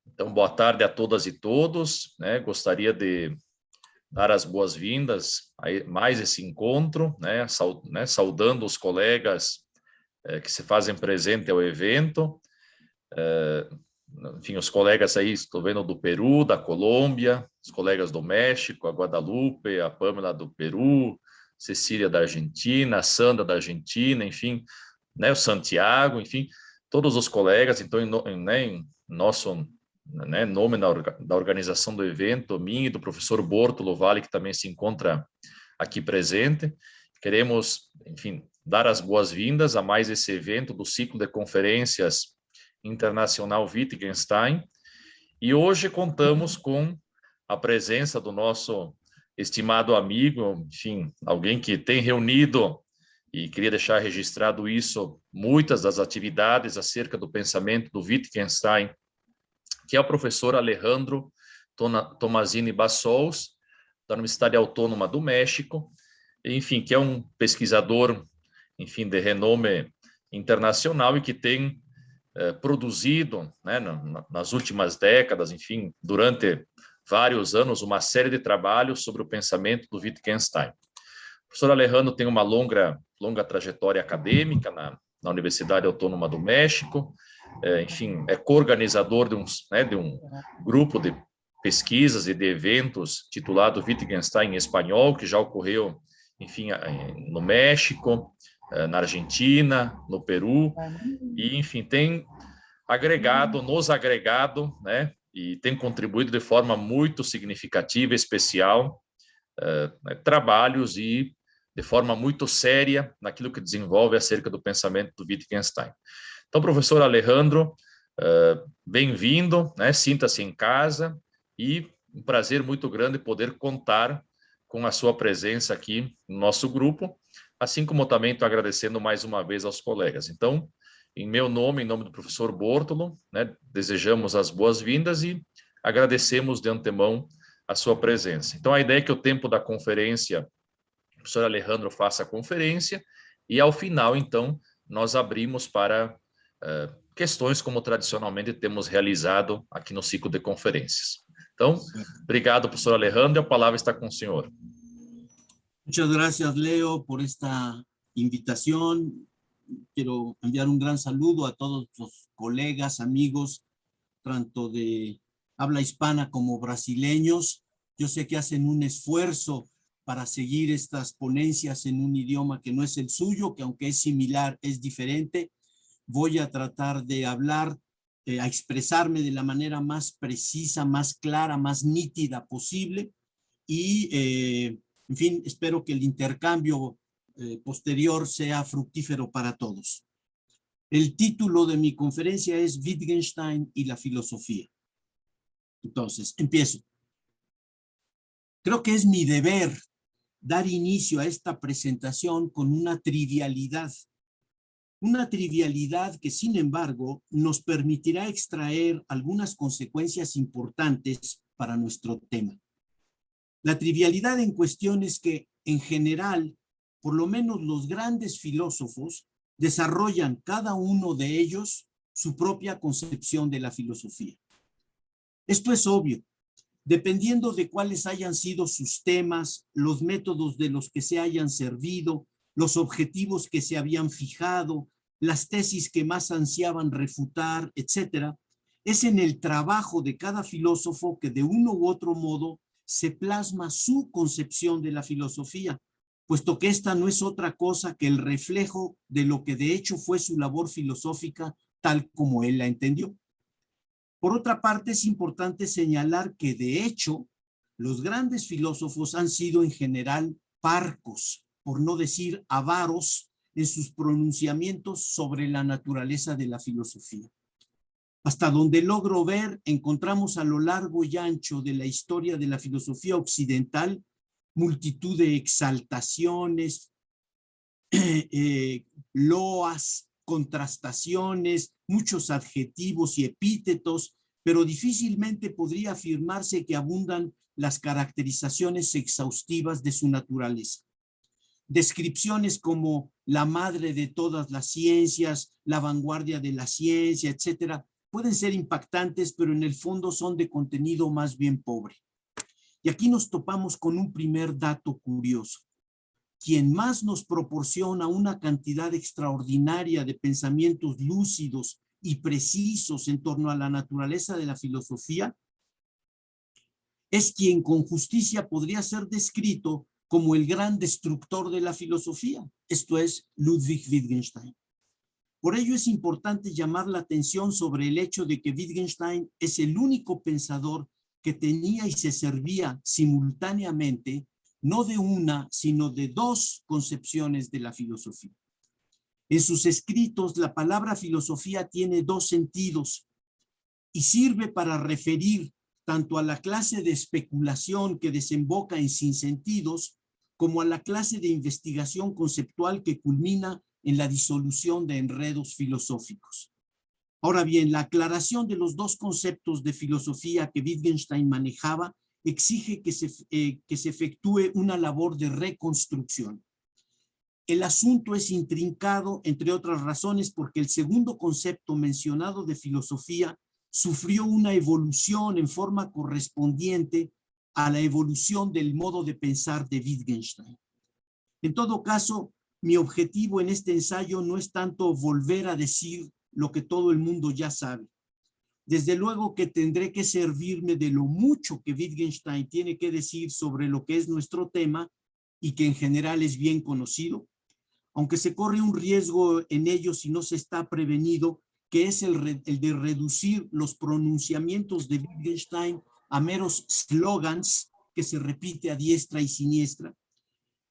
Então, boa tarde a todas e todos, né? Gostaria de dar as boas-vindas a mais esse encontro, né? Saudando os colegas que se fazem presente ao evento. Enfim, os colegas aí, estou vendo do Peru, da Colômbia, os colegas do México, a Guadalupe, a Pamela do Peru, Cecília da Argentina, a Sandra da Argentina, enfim, né, o Santiago, enfim, todos os colegas. Então, em nosso, né, nome da organização do evento, mim e do professor Bortolo Vale, que também se encontra aqui presente, queremos, enfim, dar as boas-vindas a mais esse evento do ciclo de conferências Internacional Wittgenstein, e hoje contamos com a presença do nosso estimado amigo, enfim, alguém que tem reunido, e queria deixar registrado isso, muitas das atividades acerca do pensamento do Wittgenstein, que é o professor Alejandro Tomazini Bassols, da Universidade Autônoma do México, enfim, que é um pesquisador, enfim, de renome internacional e que tem produzido, né, nas últimas décadas, enfim, durante vários anos, uma série de trabalhos sobre o pensamento do Wittgenstein. O professor Alejandro tem uma longa trajetória acadêmica na Universidade Autônoma do México, enfim, é co-organizador de um grupo de pesquisas e de eventos titulado Wittgenstein em Espanhol, que já ocorreu, enfim, no México, na Argentina, no Peru, e, enfim, tem nos agregado, né, e tem contribuído de forma muito significativa, especial, trabalhos e de forma muito séria naquilo que desenvolve acerca do pensamento do Wittgenstein. Então, professor Alejandro, bem-vindo, né, sinta-se em casa, e um prazer muito grande poder contar com a sua presença aqui no nosso grupo, assim como também estou agradecendo mais uma vez aos colegas. Então, em meu nome, em nome do professor Bortolo, né, desejamos as boas-vindas e agradecemos de antemão a sua presença. Então, a ideia é que o tempo da conferência, o professor Alejandro faça a conferência, e ao final, então, nós abrimos para questões como tradicionalmente temos realizado aqui no ciclo de conferências. Então, obrigado, professor Alejandro, e a palavra está com o senhor. Muchas gracias, Leo, por esta invitación. Quiero enviar un gran saludo a todos los colegas, amigos, tanto de habla hispana como brasileños. Yo sé que hacen un esfuerzo para seguir estas ponencias en un idioma que no es el suyo, que aunque es similar, es diferente. Voy a tratar de hablar, a expresarme de la manera más precisa, más clara, más nítida posible. Y, en fin, espero que el intercambio posterior sea fructífero para todos. El título de mi conferencia es Wittgenstein y la filosofía. Entonces, empiezo. Creo que es mi deber dar inicio a esta presentación con una trivialidad que, sin embargo, nos permitirá extraer algunas consecuencias importantes para nuestro tema. La trivialidad en cuestión es que, en general, por lo menos los grandes filósofos desarrollan cada uno de ellos su propia concepción de la filosofía. Esto es obvio, dependiendo de cuáles hayan sido sus temas, los métodos de los que se hayan servido, los objetivos que se habían fijado, las tesis que más ansiaban refutar, etc. Es en el trabajo de cada filósofo que de uno u otro modo se plasma su concepción de la filosofía, puesto que esta no es otra cosa que el reflejo de lo que de hecho fue su labor filosófica tal como él la entendió. Por otra parte, es importante señalar que de hecho los grandes filósofos han sido en general parcos, por no decir avaros, en sus pronunciamientos sobre la naturaleza de la filosofía. Hasta donde logro ver, encontramos a lo largo y ancho de la historia de la filosofía occidental multitud de exaltaciones, loas, contrastaciones, muchos adjetivos y epítetos, pero difícilmente podría afirmarse que abundan las caracterizaciones exhaustivas de su naturaleza. Descripciones como la madre de todas las ciencias, la vanguardia de la ciencia, etcétera, pueden ser impactantes, pero en el fondo son de contenido más bien pobre. Y aquí nos topamos con un primer dato curioso. Quien más nos proporciona una cantidad extraordinaria de pensamientos lúcidos y precisos en torno a la naturaleza de la filosofía, es quien con justicia podría ser descrito como el gran destructor de la filosofía, esto es Ludwig Wittgenstein. Por ello es importante llamar la atención sobre el hecho de que Wittgenstein es el único pensador que tenía y se servía simultáneamente no de una, sino de dos concepciones de la filosofía. En sus escritos, la palabra filosofía tiene dos sentidos y sirve para referir tanto a la clase de especulación que desemboca en sinsentidos, como a la clase de investigación conceptual que culmina en la disolución de enredos filosóficos. Ahora bien, la aclaración de los dos conceptos de filosofía que Wittgenstein manejaba exige que se efectúe una labor de reconstrucción. El asunto es intrincado, entre otras razones, porque el segundo concepto mencionado de filosofía sufrió una evolución en forma correspondiente a la evolución del modo de pensar de Wittgenstein. En todo caso, mi objetivo en este ensayo no es tanto volver a decir lo que todo el mundo ya sabe. Desde luego que tendré que servirme de lo mucho que Wittgenstein tiene que decir sobre lo que es nuestro tema y que en general es bien conocido, aunque se corre un riesgo en ello si no se está prevenido, que es el de reducir los pronunciamientos de Wittgenstein a meros slogans que se repite a diestra y siniestra.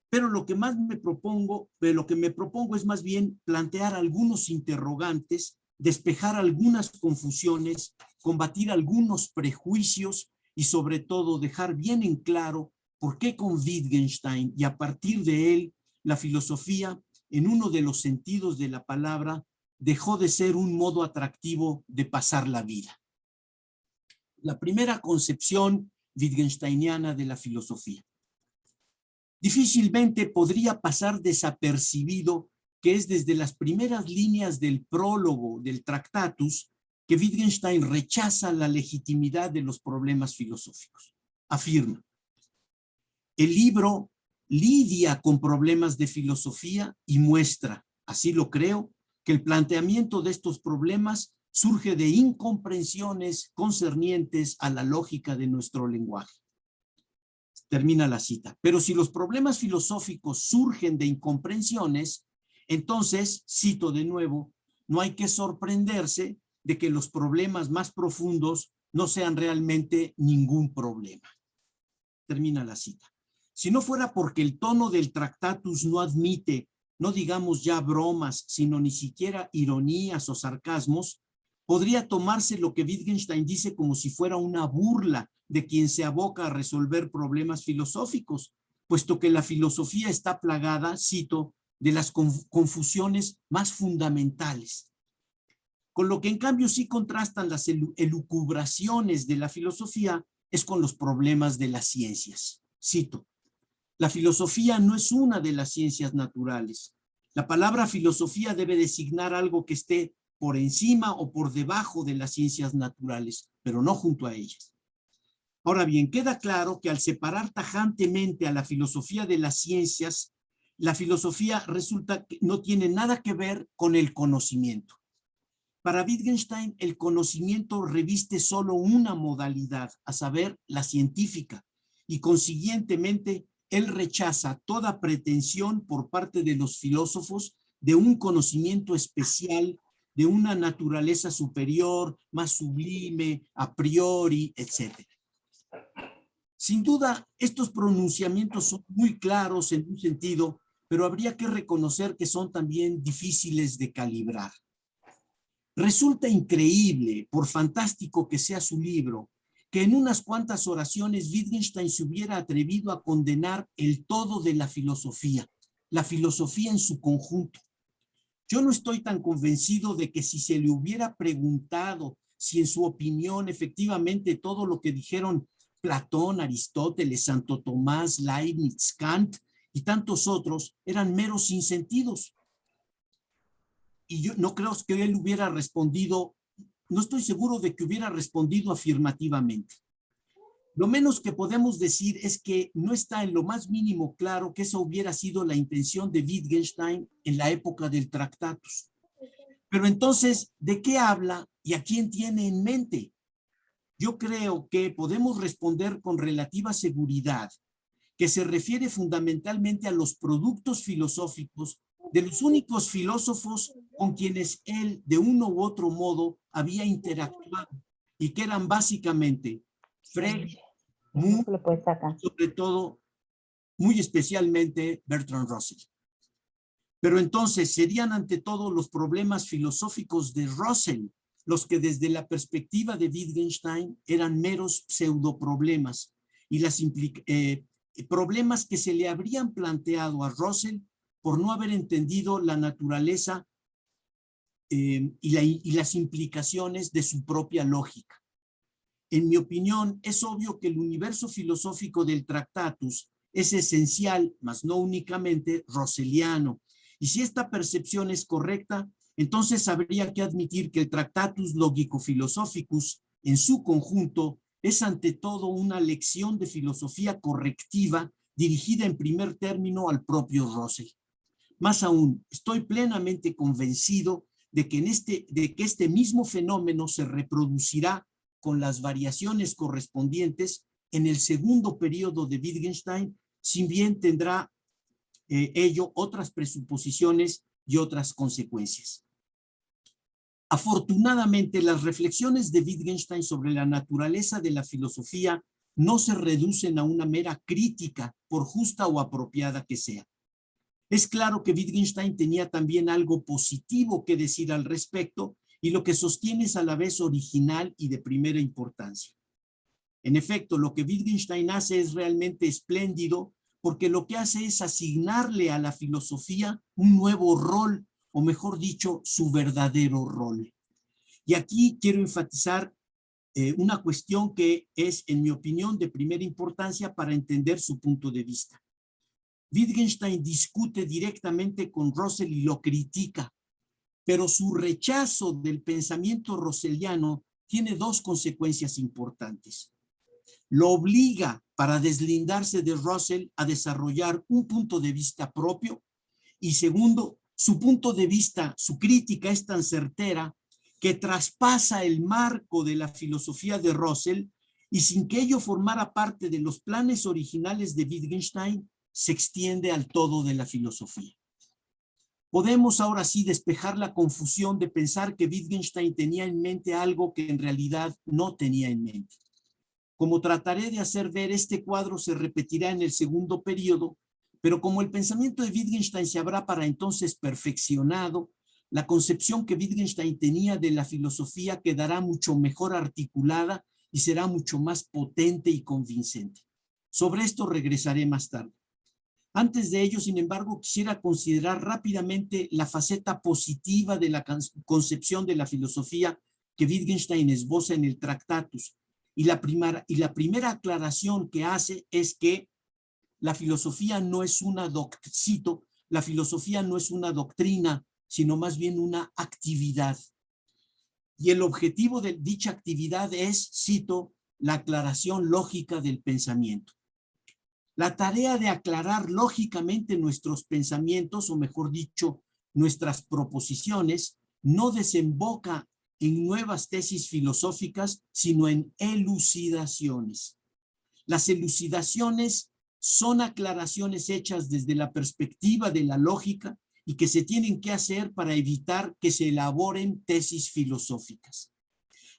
Pero lo que me propongo es más bien plantear algunos interrogantes, despejar algunas confusiones, combatir algunos prejuicios y sobre todo dejar bien en claro por qué con Wittgenstein y a partir de él la filosofía, en uno de los sentidos de la palabra, dejó de ser un modo atractivo de pasar la vida. La primera concepción wittgensteiniana de la filosofía. Difícilmente podría pasar desapercibido que es desde las primeras líneas del prólogo del Tractatus que Wittgenstein rechaza la legitimidad de los problemas filosóficos. Afirma, el libro lidia con problemas de filosofía y muestra, así lo creo, que el planteamiento de estos problemas surge de incomprensiones concernientes a la lógica de nuestro lenguaje. Termina la cita. Pero si los problemas filosóficos surgen de incomprensiones, entonces, cito de nuevo, no hay que sorprenderse de que los problemas más profundos no sean realmente ningún problema. Termina la cita. Si no fuera porque el tono del Tractatus no admite, no digamos ya bromas, sino ni siquiera ironías o sarcasmos, podría tomarse lo que Wittgenstein dice como si fuera una burla de quien se aboca a resolver problemas filosóficos, puesto que la filosofía está plagada, cito, de las confusiones más fundamentales. Con lo que en cambio sí contrastan las elucubraciones de la filosofía es con los problemas de las ciencias. Cito, la filosofía no es una de las ciencias naturales. La palabra filosofía debe designar algo que esté por encima o por debajo de las ciencias naturales, pero no junto a ellas. Ahora bien, queda claro que al separar tajantemente a la filosofía de las ciencias, la filosofía resulta que no tiene nada que ver con el conocimiento. Para Wittgenstein, el conocimiento reviste solo una modalidad, a saber, la científica, y consiguientemente él rechaza toda pretensión por parte de los filósofos de un conocimiento especial, de una naturaleza superior, más sublime, a priori, etc. Sin duda, estos pronunciamientos son muy claros en un sentido, pero habría que reconocer que son también difíciles de calibrar. Resulta increíble, por fantástico que sea su libro, que en unas cuantas oraciones Wittgenstein se hubiera atrevido a condenar el todo de la filosofía en su conjunto. Yo no estoy tan convencido de que si se le hubiera preguntado si en su opinión efectivamente todo lo que dijeron Platón, Aristóteles, Santo Tomás, Leibniz, Kant y tantos otros eran meros sinsentidos, y yo no creo que él hubiera respondido, no estoy seguro de que hubiera respondido afirmativamente. Lo menos que podemos decir es que no está en lo más mínimo claro que esa hubiera sido la intención de Wittgenstein en la época del Tractatus. Pero entonces, ¿de qué habla y a quién tiene en mente? Yo creo que podemos responder con relativa seguridad que se refiere fundamentalmente a los productos filosóficos de los únicos filósofos con quienes él, de uno u otro modo, había interactuado y que eran básicamente Frege, Moore, sobre todo, muy especialmente Bertrand Russell. Pero entonces serían ante todo los problemas filosóficos de Russell los que desde la perspectiva de Wittgenstein eran meros pseudoproblemas y las problemas que se le habrían planteado a Russell por no haber entendido la naturaleza y las implicaciones de su propia lógica. En mi opinión, es obvio que el universo filosófico del Tractatus es esencial, mas no únicamente russelliano. Y si esta percepción es correcta, entonces habría que admitir que el Tractatus Logico-Philosophicus en su conjunto es ante todo una lección de filosofía correctiva dirigida en primer término al propio Russell. Más aún, estoy plenamente convencido de que este mismo fenómeno se reproducirá con las variaciones correspondientes en el segundo periodo de Wittgenstein, si bien tendrá ello otras presuposiciones y otras consecuencias. Afortunadamente, las reflexiones de Wittgenstein sobre la naturaleza de la filosofía no se reducen a una mera crítica, por justa o apropiada que sea. Es claro que Wittgenstein tenía también algo positivo que decir al respecto, y lo que sostiene es a la vez original y de primera importancia. En efecto, lo que Wittgenstein hace es realmente espléndido, porque lo que hace es asignarle a la filosofía un nuevo rol, o mejor dicho, su verdadero rol. Y aquí quiero enfatizar una cuestión que es, en mi opinión, de primera importancia para entender su punto de vista. Wittgenstein discute directamente con Russell y lo critica, pero su rechazo del pensamiento russelliano tiene dos consecuencias importantes. Lo obliga, para deslindarse de Russell, a desarrollar un punto de vista propio, y segundo, su punto de vista, su crítica es tan certera que traspasa el marco de la filosofía de Russell y sin que ello formara parte de los planes originales de Wittgenstein, se extiende al todo de la filosofía. Podemos ahora sí despejar la confusión de pensar que Wittgenstein tenía en mente algo que en realidad no tenía en mente. Como trataré de hacer ver, este cuadro se repetirá en el segundo periodo, pero como el pensamiento de Wittgenstein se habrá para entonces perfeccionado, la concepción que Wittgenstein tenía de la filosofía quedará mucho mejor articulada y será mucho más potente y convincente. Sobre esto regresaré más tarde. Antes de ello, sin embargo, quisiera considerar rápidamente la faceta positiva de la concepción de la filosofía que Wittgenstein esboza en el Tractatus. Y la primera aclaración que hace es que la filosofía no es una la filosofía no es una doctrina, sino más bien una actividad. Y el objetivo de dicha actividad es, cito, la aclaración lógica del pensamiento. La tarea de aclarar lógicamente nuestros pensamientos, o mejor dicho, nuestras proposiciones, no desemboca en nuevas tesis filosóficas, sino en elucidaciones. Las elucidaciones son aclaraciones hechas desde la perspectiva de la lógica y que se tienen que hacer para evitar que se elaboren tesis filosóficas.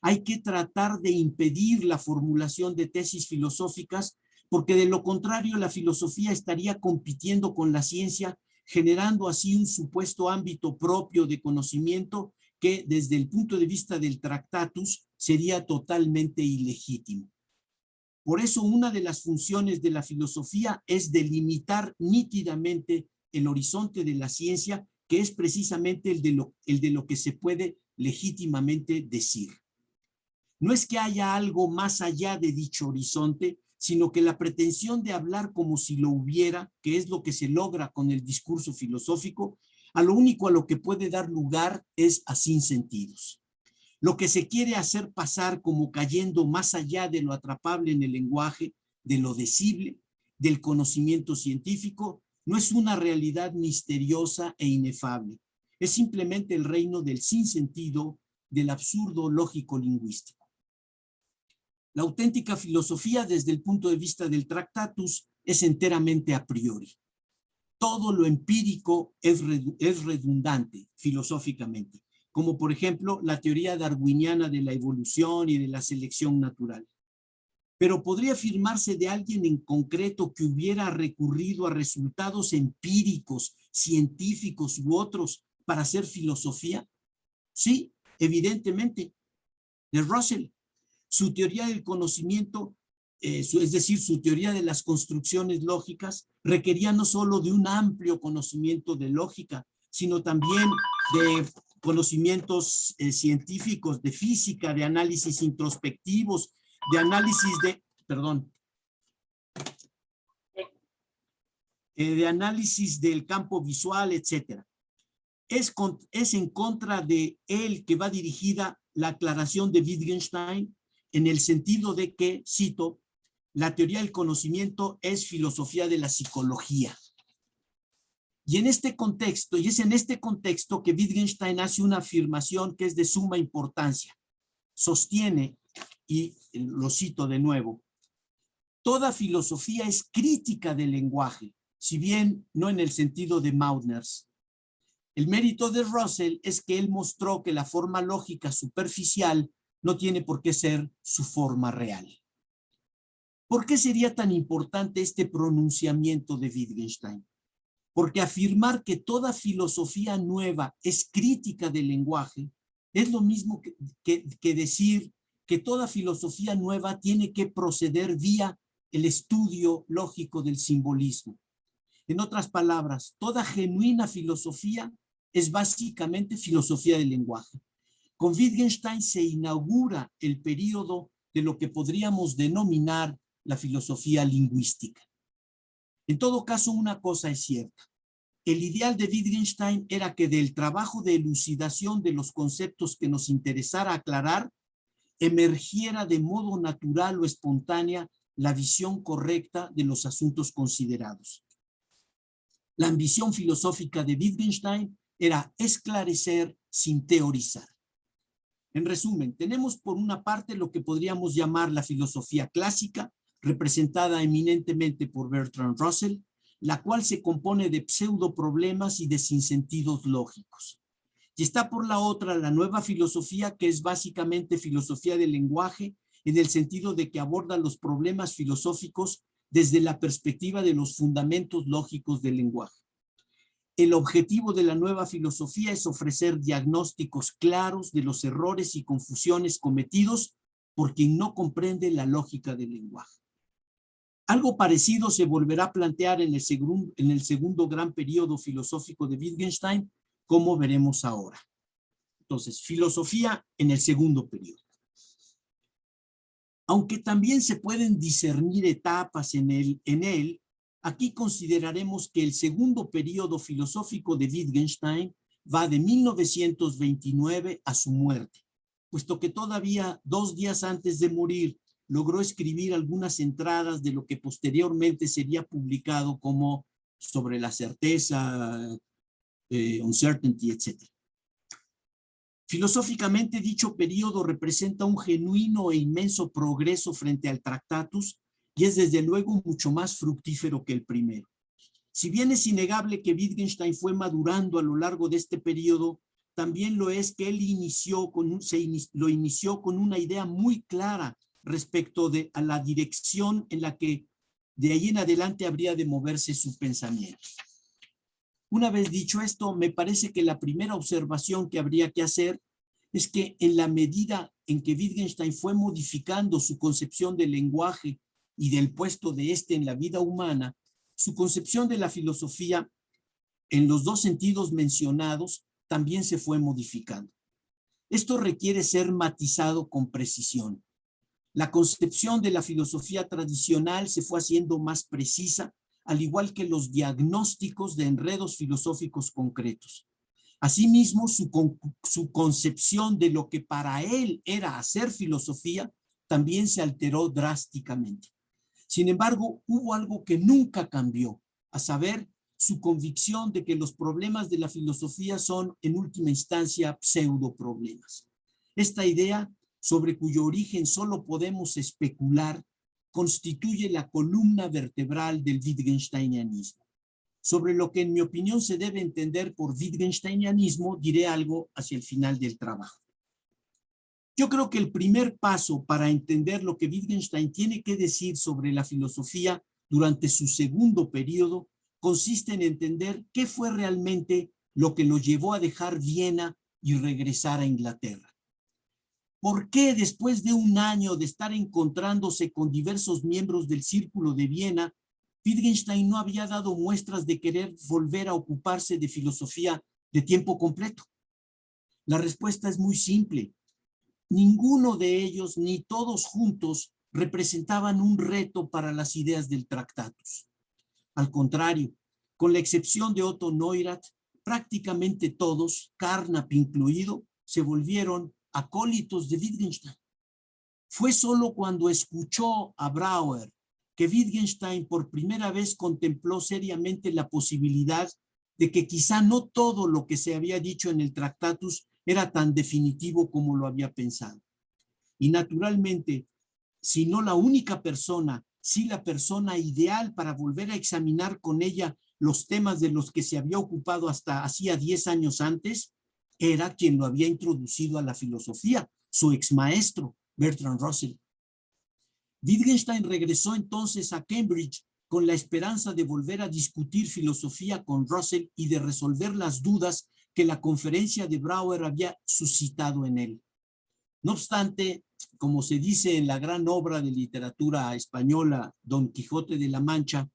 Hay que tratar de impedir la formulación de tesis filosóficas, porque de lo contrario la filosofía estaría compitiendo con la ciencia, generando así un supuesto ámbito propio de conocimiento que desde el punto de vista del Tractatus sería totalmente ilegítimo. Por eso una de las funciones de la filosofía es delimitar nítidamente el horizonte de la ciencia, que es precisamente el de lo que se puede legítimamente decir. No es que haya algo más allá de dicho horizonte, sino que la pretensión de hablar como si lo hubiera, que es lo que se logra con el discurso filosófico, A lo único a lo que puede dar lugar es a sinsentidos. Lo que se quiere hacer pasar como cayendo más allá de lo atrapable en el lenguaje, de lo decible, del conocimiento científico, no es una realidad misteriosa e inefable. Es simplemente el reino del sinsentido, del absurdo lógico-lingüístico. La auténtica filosofía, desde el punto de vista del Tractatus, es enteramente a priori. Todo lo empírico es redundante filosóficamente, como por ejemplo la teoría darwiniana de la evolución y de la selección natural. Pero ¿podría afirmarse de alguien en concreto que hubiera recurrido a resultados empíricos, científicos u otros para hacer filosofía? Sí, evidentemente. De Russell, su teoría del conocimiento, es decir, su teoría de las construcciones lógicas, requería no solo de un amplio conocimiento de lógica, sino también de conocimientos científicos, de física, de análisis introspectivos, de análisis de análisis del campo visual, etc. Es en contra de él que va dirigida la aclaración de Wittgenstein, en el sentido de que, cito, la teoría del conocimiento es filosofía de la psicología. Y en este contexto, y es en este contexto que Wittgenstein hace una afirmación que es de suma importancia. Sostiene, y lo cito de nuevo, toda filosofía es crítica del lenguaje, si bien no en el sentido de Maudners. El mérito de Russell es que él mostró que la forma lógica superficial no tiene por qué ser su forma real. ¿Por qué sería tan importante este pronunciamiento de Wittgenstein? Porque afirmar que toda filosofía nueva es crítica del lenguaje es lo mismo que decir que toda filosofía nueva tiene que proceder vía el estudio lógico del simbolismo. En otras palabras, toda genuina filosofía es básicamente filosofía del lenguaje. Con Wittgenstein se inaugura el periodo de lo que podríamos denominar la filosofía lingüística. En todo caso, una cosa es cierta. El ideal de Wittgenstein era que del trabajo de elucidación de los conceptos que nos interesara aclarar, emergiera de modo natural o espontánea la visión correcta de los asuntos considerados. La ambición filosófica de Wittgenstein era esclarecer sin teorizar. En resumen, tenemos por una parte lo que podríamos llamar la filosofía clásica, representada eminentemente por Bertrand Russell, la cual se compone de pseudoproblemas y de sinsentidos lógicos. Y está por la otra la nueva filosofía, que es básicamente filosofía del lenguaje, en el sentido de que aborda los problemas filosóficos desde la perspectiva de los fundamentos lógicos del lenguaje. El objetivo de la nueva filosofía es ofrecer diagnósticos claros de los errores y confusiones cometidos por quien no comprende la lógica del lenguaje. Algo parecido se volverá a plantear en el segundo gran periodo filosófico de Wittgenstein, como veremos ahora. Entonces, filosofía en el segundo periodo. Aunque también se pueden discernir etapas en él, aquí consideraremos que el segundo periodo filosófico de Wittgenstein va de 1929 a su muerte, puesto que todavía 2 días antes de morir logró escribir algunas entradas de lo que posteriormente sería publicado como Sobre la certeza, Uncertainty, etc. Filosóficamente, dicho periodo representa un genuino e inmenso progreso frente al Tractatus y es desde luego mucho más fructífero que el primero. Si bien es innegable que Wittgenstein fue madurando a lo largo de este periodo, también lo es que él lo inició con una idea muy clara respecto a la dirección en la que de ahí en adelante habría de moverse su pensamiento. Una vez dicho esto, me parece que la primera observación que habría que hacer es que en la medida en que Wittgenstein fue modificando su concepción del lenguaje y del puesto de este en la vida humana, su concepción de la filosofía en los dos sentidos mencionados también se fue modificando. Esto requiere ser matizado con precisión. La concepción de la filosofía tradicional se fue haciendo más precisa, al igual que los diagnósticos de enredos filosóficos concretos. Asimismo, su concepción de lo que para él era hacer filosofía también se alteró drásticamente. Sin embargo, hubo algo que nunca cambió, a saber, su convicción de que los problemas de la filosofía son, en última instancia, pseudoproblemas. Esta idea, sobre cuyo origen solo podemos especular, constituye la columna vertebral del Wittgensteinianismo. Sobre lo que, en mi opinión, se debe entender por Wittgensteinianismo, diré algo hacia el final del trabajo. Yo creo que el primer paso para entender lo que Wittgenstein tiene que decir sobre la filosofía durante su segundo periodo consiste en entender qué fue realmente lo que lo llevó a dejar Viena y regresar a Inglaterra. ¿Por qué después de un año de estar encontrándose con diversos miembros del Círculo de Viena, Wittgenstein no había dado muestras de querer volver a ocuparse de filosofía de tiempo completo? La respuesta es muy simple. Ninguno de ellos, ni todos juntos, representaban un reto para las ideas del Tractatus. Al contrario, con la excepción de Otto Neurath, prácticamente todos, Carnap incluido, se volvieron acólitos de Wittgenstein. Fue solo cuando escuchó a Brouwer que Wittgenstein por primera vez contempló seriamente la posibilidad de que quizá no todo lo que se había dicho en el Tractatus era tan definitivo como lo había pensado. Y naturalmente, si no la única persona, sí la persona ideal para volver a examinar con ella los temas de los que se había ocupado hasta hacía 10 años antes, era quien lo había introducido a la filosofía, su exmaestro, Bertrand Russell. Wittgenstein regresó entonces a Cambridge con la esperanza de volver a discutir filosofía con Russell y de resolver las dudas que la conferencia de Brouwer había suscitado en él. No obstante, como se dice en la gran obra de literatura española, Don Quijote de la Mancha,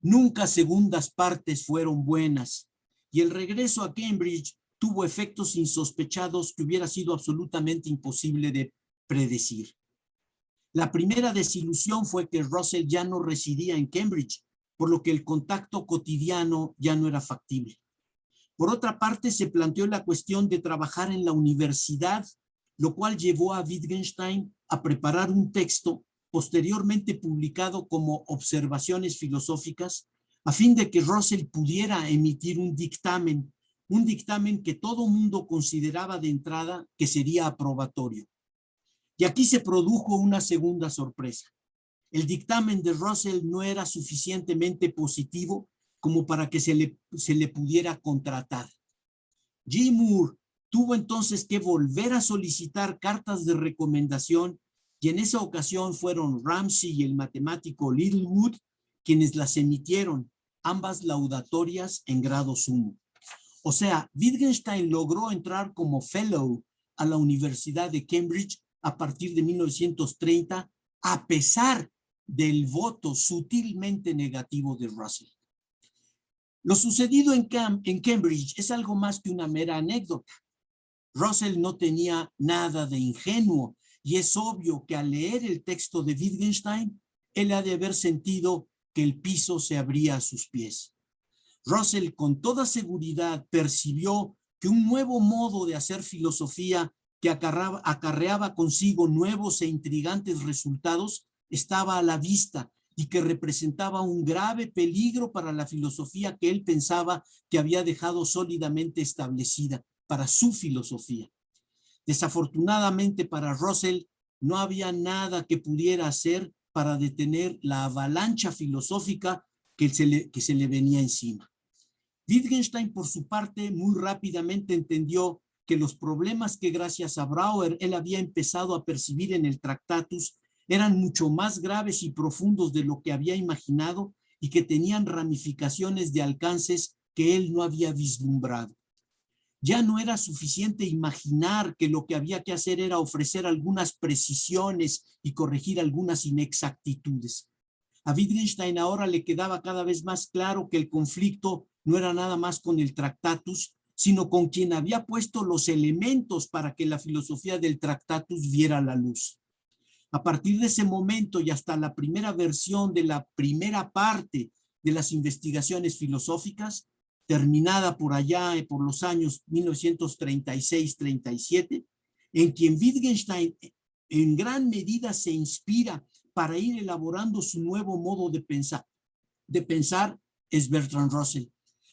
nunca segundas partes fueron buenas, y el regreso a Cambridge tuvo efectos insospechados que hubiera sido absolutamente imposible de predecir. La primera desilusión fue que Russell ya no residía en Cambridge, por lo que el contacto cotidiano ya no era factible. Por otra parte, se planteó la cuestión de trabajar en la universidad, lo cual llevó a Wittgenstein a preparar un texto posteriormente publicado como Observaciones Filosóficas, a fin de que Russell pudiera emitir un dictamen que todo mundo consideraba de entrada que sería aprobatorio. Y aquí se produjo una segunda sorpresa. El dictamen de Russell no era suficientemente positivo como para que se le pudiera contratar. G. Moore tuvo entonces que volver a solicitar cartas de recomendación y en esa ocasión fueron Ramsay y el matemático Littlewood quienes las emitieron, ambas laudatorias en grado sumo. O sea, Wittgenstein logró entrar como fellow a la Universidad de Cambridge a partir de 1930, a pesar del voto sutilmente negativo de Russell. Lo sucedido en Cambridge es algo más que una mera anécdota. Russell no tenía nada de ingenuo y es obvio que al leer el texto de Wittgenstein, él ha de haber sentido que el piso se abría a sus pies. Russell con toda seguridad percibió que un nuevo modo de hacer filosofía que acarreaba consigo nuevos e intrigantes resultados estaba a la vista y que representaba un grave peligro para la filosofía que él pensaba que había dejado sólidamente establecida, para su filosofía. Desafortunadamente para Russell, no había nada que pudiera hacer para detener la avalancha filosófica que se le venía encima. Wittgenstein, por su parte, muy rápidamente entendió que los problemas que gracias a Brouwer él había empezado a percibir en el Tractatus eran mucho más graves y profundos de lo que había imaginado y que tenían ramificaciones de alcances que él no había vislumbrado. Ya no era suficiente imaginar que lo que había que hacer era ofrecer algunas precisiones y corregir algunas inexactitudes. A Wittgenstein ahora le quedaba cada vez más claro que el conflicto no era nada más con el Tractatus, sino con quien había puesto los elementos para que la filosofía del Tractatus viera la luz. A partir de ese momento y hasta la primera versión de la primera parte de las investigaciones filosóficas, terminada por allá por los años 1936-37, en quien Wittgenstein en gran medida se inspira para ir elaborando su nuevo modo de pensar. De pensar es Bertrand Russell.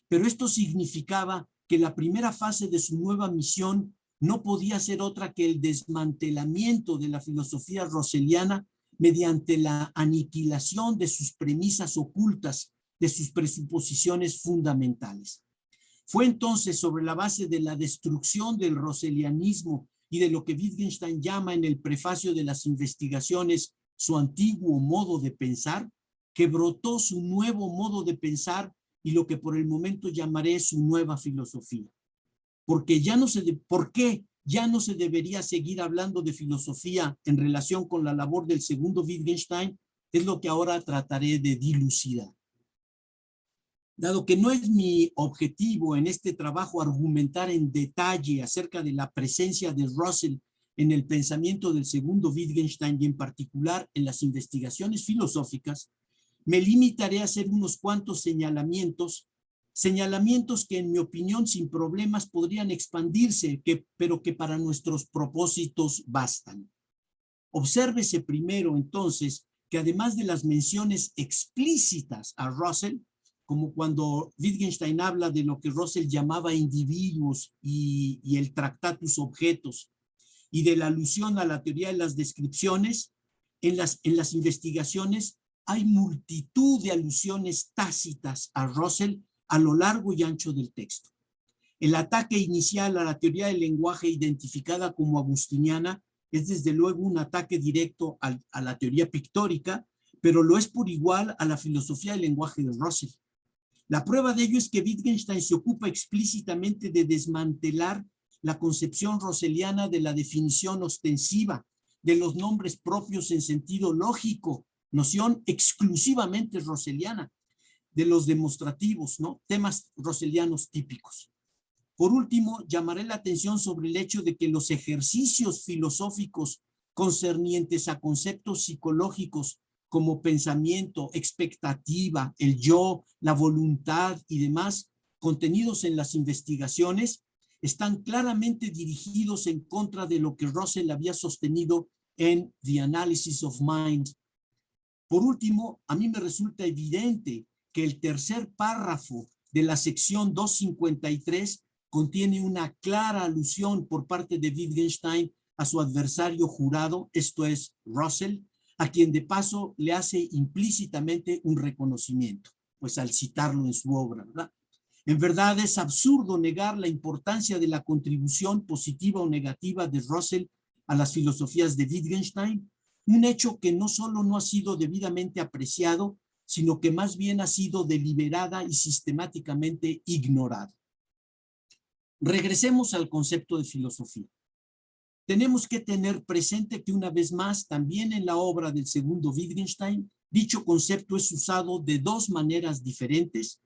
Pero esto significaba que la primera fase de su nueva misión no podía ser otra que el desmantelamiento de la filosofía russelliana mediante la aniquilación de sus premisas ocultas, de sus presuposiciones fundamentales. Fue entonces sobre la base de la destrucción del russellianismo y de lo que Wittgenstein llama en el prefacio de las investigaciones su antiguo modo de pensar, que brotó su nuevo modo de pensar y lo que por el momento llamaré su nueva filosofía. ¿Por qué ya no se debería seguir hablando de filosofía en relación con la labor del segundo Wittgenstein? Es lo que ahora trataré de dilucidar. Dado que no es mi objetivo en este trabajo argumentar en detalle acerca de la presencia de Russell en el pensamiento del segundo Wittgenstein y en particular en las investigaciones filosóficas, me limitaré a hacer unos cuantos señalamientos que en mi opinión sin problemas podrían expandirse, pero que para nuestros propósitos bastan. Obsérvese primero entonces que además de las menciones explícitas a Russell, como cuando Wittgenstein habla de lo que Russell llamaba individuos y el tractatus objetos, y de la alusión a la teoría de las descripciones, en las investigaciones hay multitud de alusiones tácitas a Russell a lo largo y ancho del texto. El ataque inicial a la teoría del lenguaje identificada como agustiniana es desde luego un ataque directo a la teoría pictórica, pero lo es por igual a la filosofía del lenguaje de Russell. La prueba de ello es que Wittgenstein se ocupa explícitamente de desmantelar la concepción russelliana de la definición ostensiva, de los nombres propios en sentido lógico, noción exclusivamente russelliana, de los demostrativos, ¿no? Temas russellianos típicos. Por último, llamaré la atención sobre el hecho de que los ejercicios filosóficos concernientes a conceptos psicológicos como pensamiento, expectativa, el yo, la voluntad y demás, contenidos en las investigaciones, están claramente dirigidos en contra de lo que Russell había sostenido en The Analysis of Mind. Por último, a mí me resulta evidente que el tercer párrafo de la sección 253 contiene una clara alusión por parte de Wittgenstein a su adversario jurado, esto es Russell, a quien de paso le hace implícitamente un reconocimiento, pues al citarlo en su obra, ¿verdad? En verdad es absurdo negar la importancia de la contribución positiva o negativa de Russell a las filosofías de Wittgenstein, un hecho que no solo no ha sido debidamente apreciado, sino que más bien ha sido deliberada y sistemáticamente ignorado. Regresemos al concepto de filosofía. Tenemos que tener presente que una vez más, también en la obra del segundo Wittgenstein, dicho concepto es usado de dos maneras diferentes,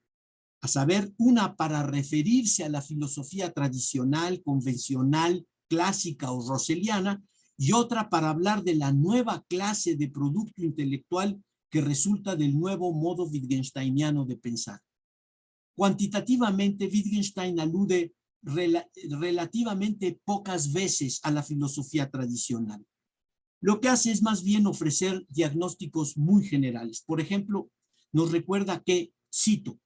a saber, una para referirse a la filosofía tradicional, convencional, clásica o russelliana, y otra para hablar de la nueva clase de producto intelectual que resulta del nuevo modo wittgensteiniano de pensar. Cuantitativamente, Wittgenstein alude relativamente pocas veces a la filosofía tradicional. Lo que hace es más bien ofrecer diagnósticos muy generales. Por ejemplo, nos recuerda que, cito,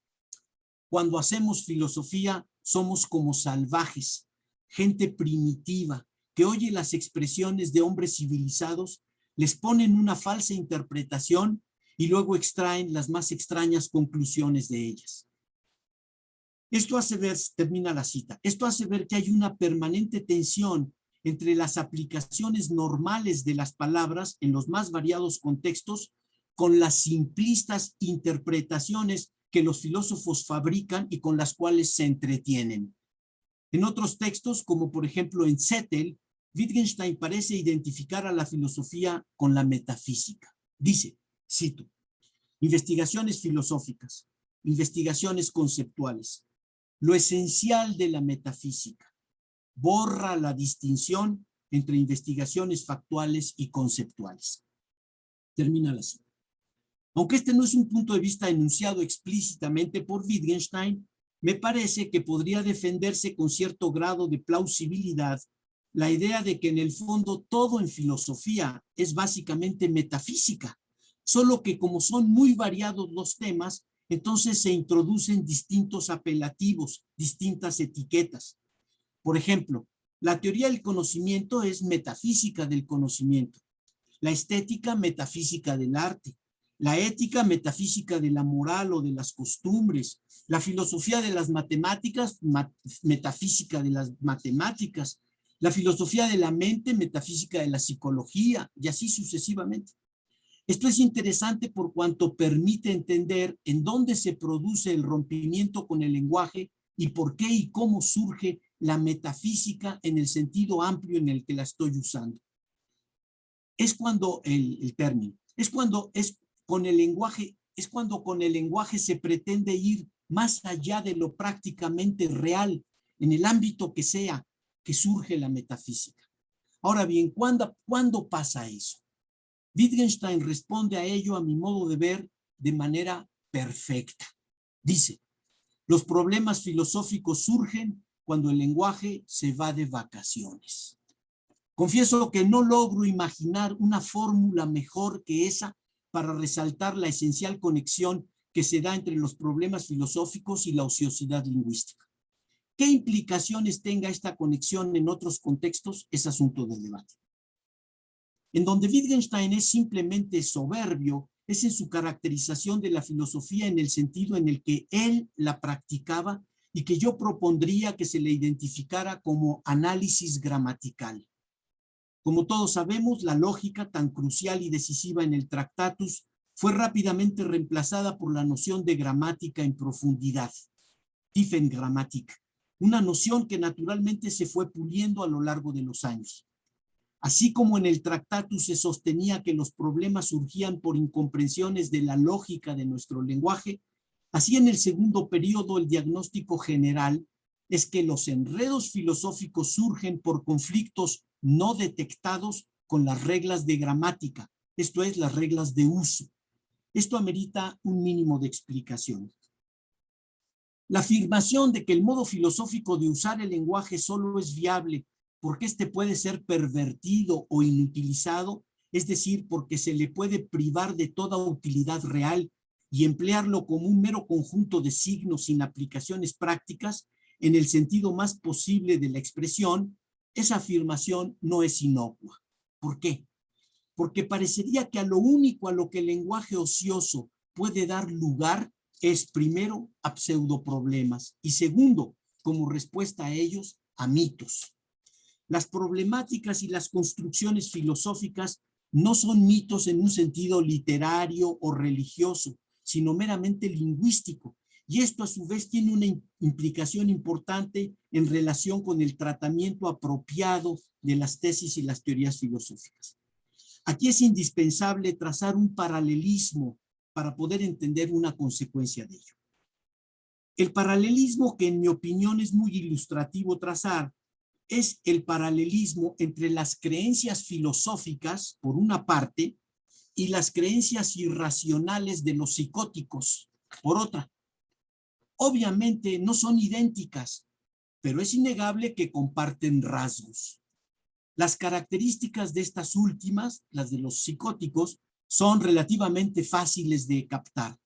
cuando hacemos filosofía somos como salvajes, gente primitiva, que oye las expresiones de hombres civilizados, les ponen una falsa interpretación y luego extraen las más extrañas conclusiones de ellas. Esto hace ver, termina la cita, esto hace ver que hay una permanente tensión entre las aplicaciones normales de las palabras en los más variados contextos con las simplistas interpretaciones que los filósofos fabrican y con las cuales se entretienen. En otros textos, como por ejemplo en Zettel, Wittgenstein parece identificar a la filosofía con la metafísica. Dice, cito, investigaciones filosóficas, investigaciones conceptuales. Lo esencial de la metafísica borra la distinción entre investigaciones factuales y conceptuales. Termina la cita. Aunque este no es un punto de vista enunciado explícitamente por Wittgenstein, me parece que podría defenderse con cierto grado de plausibilidad la idea de que en el fondo todo en filosofía es básicamente metafísica, solo que como son muy variados los temas, entonces se introducen distintos apelativos, distintas etiquetas. Por ejemplo, la teoría del conocimiento es metafísica del conocimiento, la estética metafísica del arte, la ética metafísica de la moral o de las costumbres, la filosofía de las matemáticas metafísica de las matemáticas, la filosofía de la mente metafísica de la psicología y así sucesivamente. Esto es interesante por cuanto permite entender en dónde se produce el rompimiento con el lenguaje y por qué y cómo surge la metafísica en el sentido amplio en el que la estoy usando. Es cuando el término, es cuando con el lenguaje, es cuando con el lenguaje se pretende ir más allá de lo prácticamente real, en el ámbito que sea, que surge la metafísica. Ahora bien, ¿cuándo pasa eso? Wittgenstein responde a ello, a mi modo de ver, de manera perfecta. Dice, los problemas filosóficos surgen cuando el lenguaje se va de vacaciones. Confieso que no logro imaginar una fórmula mejor que esa para resaltar la esencial conexión que se da entre los problemas filosóficos y la ociosidad lingüística. ¿Qué implicaciones tenga esta conexión en otros contextos? Es asunto de debate. En donde Wittgenstein es simplemente soberbio, es en su caracterización de la filosofía en el sentido en el que él la practicaba y que yo propondría que se le identificara como análisis gramatical. Como todos sabemos, la lógica, tan crucial y decisiva en el Tractatus, fue rápidamente reemplazada por la noción de gramática en profundidad, Tiefengrammatik, una noción que naturalmente se fue puliendo a lo largo de los años. Así como en el Tractatus se sostenía que los problemas surgían por incomprensiones de la lógica de nuestro lenguaje, así en el segundo periodo el diagnóstico general es que los enredos filosóficos surgen por conflictos no detectados con las reglas de gramática, esto es, las reglas de uso. Esto amerita un mínimo de explicación. La afirmación de que el modo filosófico de usar el lenguaje solo es viable porque éste puede ser pervertido o inutilizado, es decir, porque se le puede privar de toda utilidad real y emplearlo como un mero conjunto de signos sin aplicaciones prácticas, en el sentido más posible de la expresión, esa afirmación no es inocua. ¿Por qué? Porque parecería que a lo único a lo que el lenguaje ocioso puede dar lugar es, primero, a pseudoproblemas y, segundo, como respuesta a ellos, a mitos. Las problemáticas y las construcciones filosóficas no son mitos en un sentido literario o religioso, sino meramente lingüístico. Y esto a su vez tiene una implicación importante en relación con el tratamiento apropiado de las tesis y las teorías filosóficas. Aquí es indispensable trazar un paralelismo para poder entender una consecuencia de ello. El paralelismo que en mi opinión es muy ilustrativo trazar es el paralelismo entre las creencias filosóficas, por una parte, y las creencias irracionales de los psicóticos, por otra. Obviamente no son idénticas, pero es innegable que comparten rasgos. Las características de estas últimas, las de los psicóticos, son relativamente fáciles de captar.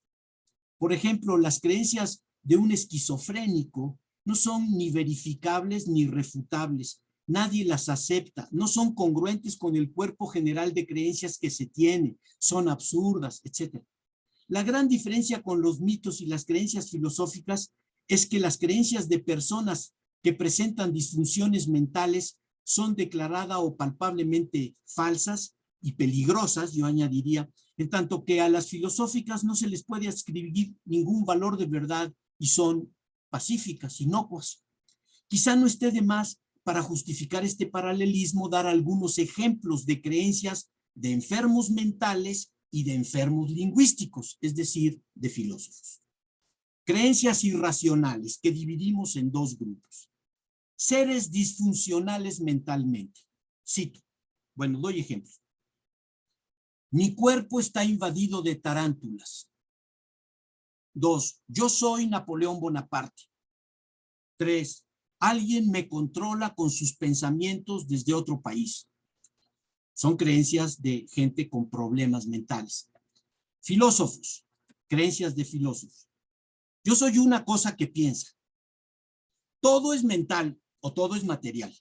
Por ejemplo, las creencias de un esquizofrénico no son ni verificables ni refutables. Nadie las acepta, no son congruentes con el cuerpo general de creencias que se tiene, son absurdas, etc. La gran diferencia con los mitos y las creencias filosóficas es que las creencias de personas que presentan disfunciones mentales son declaradas o palpablemente falsas y peligrosas, yo añadiría, en tanto que a las filosóficas no se les puede adscribir ningún valor de verdad y son pacíficas, inocuas. Quizá no esté de más para justificar este paralelismo dar algunos ejemplos de creencias de enfermos mentales y de enfermos lingüísticos, es decir, de filósofos. Creencias irracionales que dividimos en dos grupos. Seres disfuncionales mentalmente. Cito. Bueno, doy ejemplos. Mi cuerpo está invadido de tarántulas. 2. Yo soy Napoleón Bonaparte. 3. Alguien me controla con sus pensamientos desde otro país. Son creencias de gente con problemas mentales. Filósofos, creencias de filósofos. Yo soy una cosa que piensa. Todo es mental o todo es material.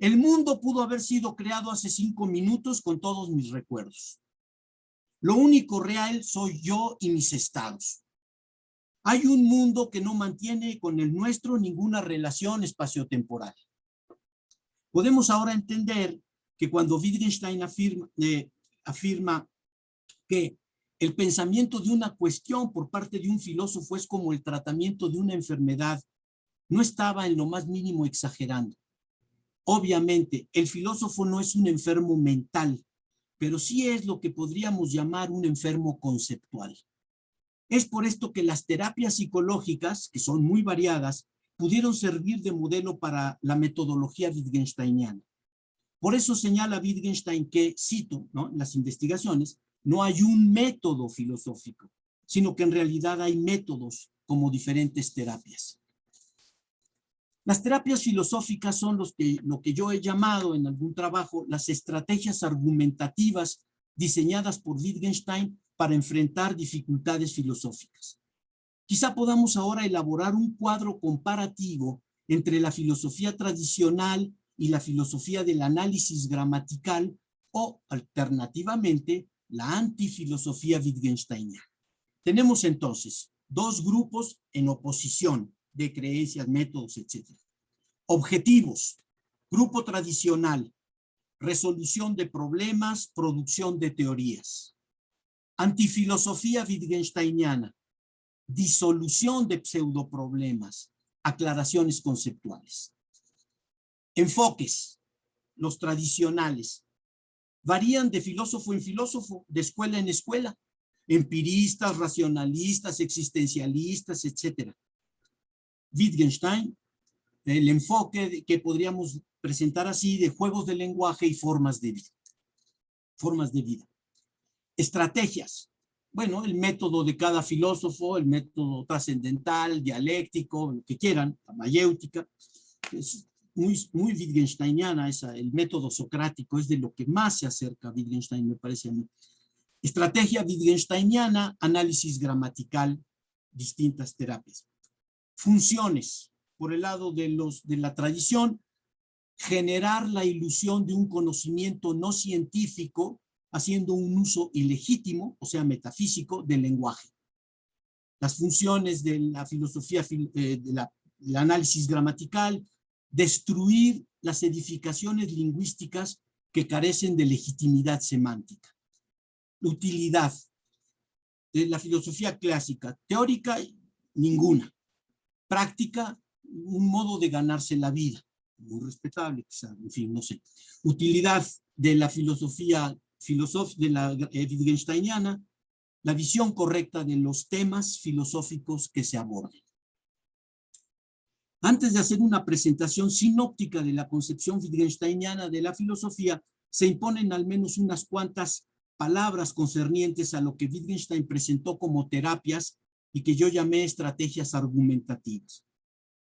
El mundo pudo haber sido creado hace 5 minutos con todos mis recuerdos. Lo único real soy yo y mis estados. Hay un mundo que no mantiene con el nuestro ninguna relación espaciotemporal. Podemos ahora entender que cuando Wittgenstein afirma que el pensamiento de una cuestión por parte de un filósofo es como el tratamiento de una enfermedad, no estaba en lo más mínimo exagerando. Obviamente, el filósofo no es un enfermo mental, pero sí es lo que podríamos llamar un enfermo conceptual. Es por esto que las terapias psicológicas, que son muy variadas, pudieron servir de modelo para la metodología wittgensteiniana. Por eso señala Wittgenstein que, cito, ¿no?, en las investigaciones, no hay un método filosófico, sino que en realidad hay métodos como diferentes terapias. Las terapias filosóficas son lo que yo he llamado en algún trabajo las estrategias argumentativas diseñadas por Wittgenstein para enfrentar dificultades filosóficas. Quizá podamos ahora elaborar un cuadro comparativo entre la filosofía tradicional y la filosofía del análisis gramatical o, alternativamente, la antifilosofía wittgensteiniana. Tenemos entonces 2 grupos en oposición de creencias, métodos, etc. Objetivos: grupo tradicional, resolución de problemas, producción de teorías. Antifilosofía wittgensteiniana, disolución de pseudoproblemas, aclaraciones conceptuales. Enfoques: los tradicionales varían de filósofo en filósofo, de escuela en escuela, empiristas, racionalistas, existencialistas, etc. Wittgenstein, el enfoque que podríamos presentar así de juegos de lenguaje y formas de vida. Formas de vida. Estrategias: bueno, el método de cada filósofo, el método trascendental, dialéctico, lo que quieran, la mayéutica. Es muy wittgensteiniana el método socrático, es de lo que más se acerca a Wittgenstein, me parece a mí. Estrategia wittgensteiniana, análisis gramatical, distintas terapias. Funciones: por el lado de la tradición, generar la ilusión de un conocimiento no científico, haciendo un uso ilegítimo, o sea, metafísico, del lenguaje. Las funciones de la filosofía, del análisis gramatical: destruir las edificaciones lingüísticas que carecen de legitimidad semántica. Utilidad de la filosofía clásica: teórica, ninguna. Práctica, un modo de ganarse la vida, muy respetable, quizá, en fin, no sé. Utilidad de la filosofía de la wittgensteiniana: la visión correcta de los temas filosóficos que se aborden. Antes de hacer una presentación sinóptica de la concepción wittgensteiniana de la filosofía, se imponen al menos unas cuantas palabras concernientes a lo que Wittgenstein presentó como terapias y que yo llamé estrategias argumentativas.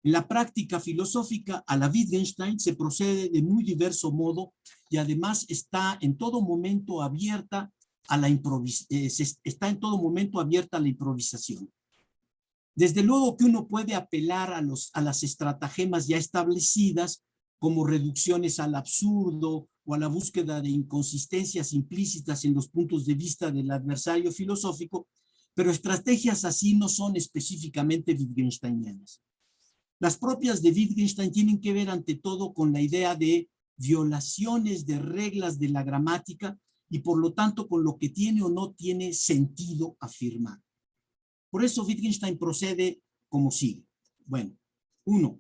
En la práctica filosófica, a la Wittgenstein se procede de muy diverso modo y además está en todo momento abierta a la improvisación. Desde luego que uno puede apelar a las estratagemas ya establecidas, como reducciones al absurdo o a la búsqueda de inconsistencias implícitas en los puntos de vista del adversario filosófico, pero estrategias así no son específicamente wittgensteinianas. Las propias de Wittgenstein tienen que ver ante todo con la idea de violaciones de reglas de la gramática y por lo tanto con lo que tiene o no tiene sentido afirmar. Por eso Wittgenstein procede como sigue. Bueno, 1.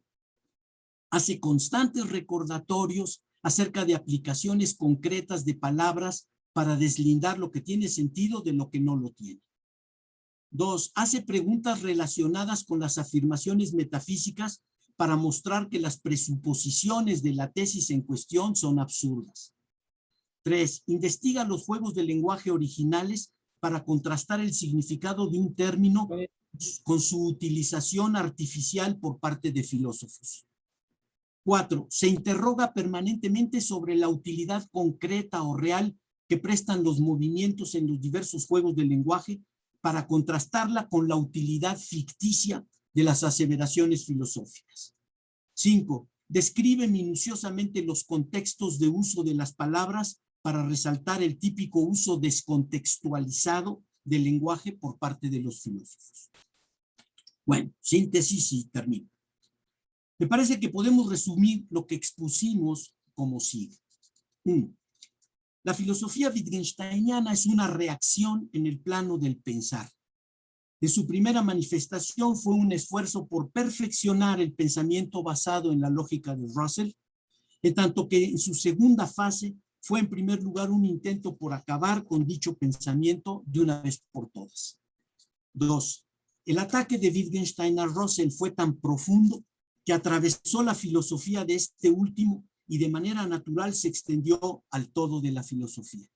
Hace constantes recordatorios acerca de aplicaciones concretas de palabras para deslindar lo que tiene sentido de lo que no lo tiene. 2. Hace preguntas relacionadas con las afirmaciones metafísicas para mostrar que las presuposiciones de la tesis en cuestión son absurdas. 3. Investiga los juegos de lenguaje originales para contrastar el significado de un término con su utilización artificial por parte de filósofos. 4. Se interroga permanentemente sobre la utilidad concreta o real que prestan los movimientos en los diversos juegos del lenguaje para contrastarla con la utilidad ficticia de las aseveraciones filosóficas. 5. Describe minuciosamente los contextos de uso de las palabras para resaltar el típico uso descontextualizado del lenguaje por parte de los filósofos. Bueno, síntesis y termino. Me parece que podemos resumir lo que expusimos como sigue. 1. La filosofía wittgensteiniana es una reacción en el plano del pensar. En su primera manifestación fue un esfuerzo por perfeccionar el pensamiento basado en la lógica de Russell, en tanto que en su segunda fase fue en primer lugar un intento por acabar con dicho pensamiento de una vez por todas. 2. El ataque de Wittgenstein a Russell fue tan profundo que atravesó la filosofía de este último y de manera natural se extendió al todo de la filosofía.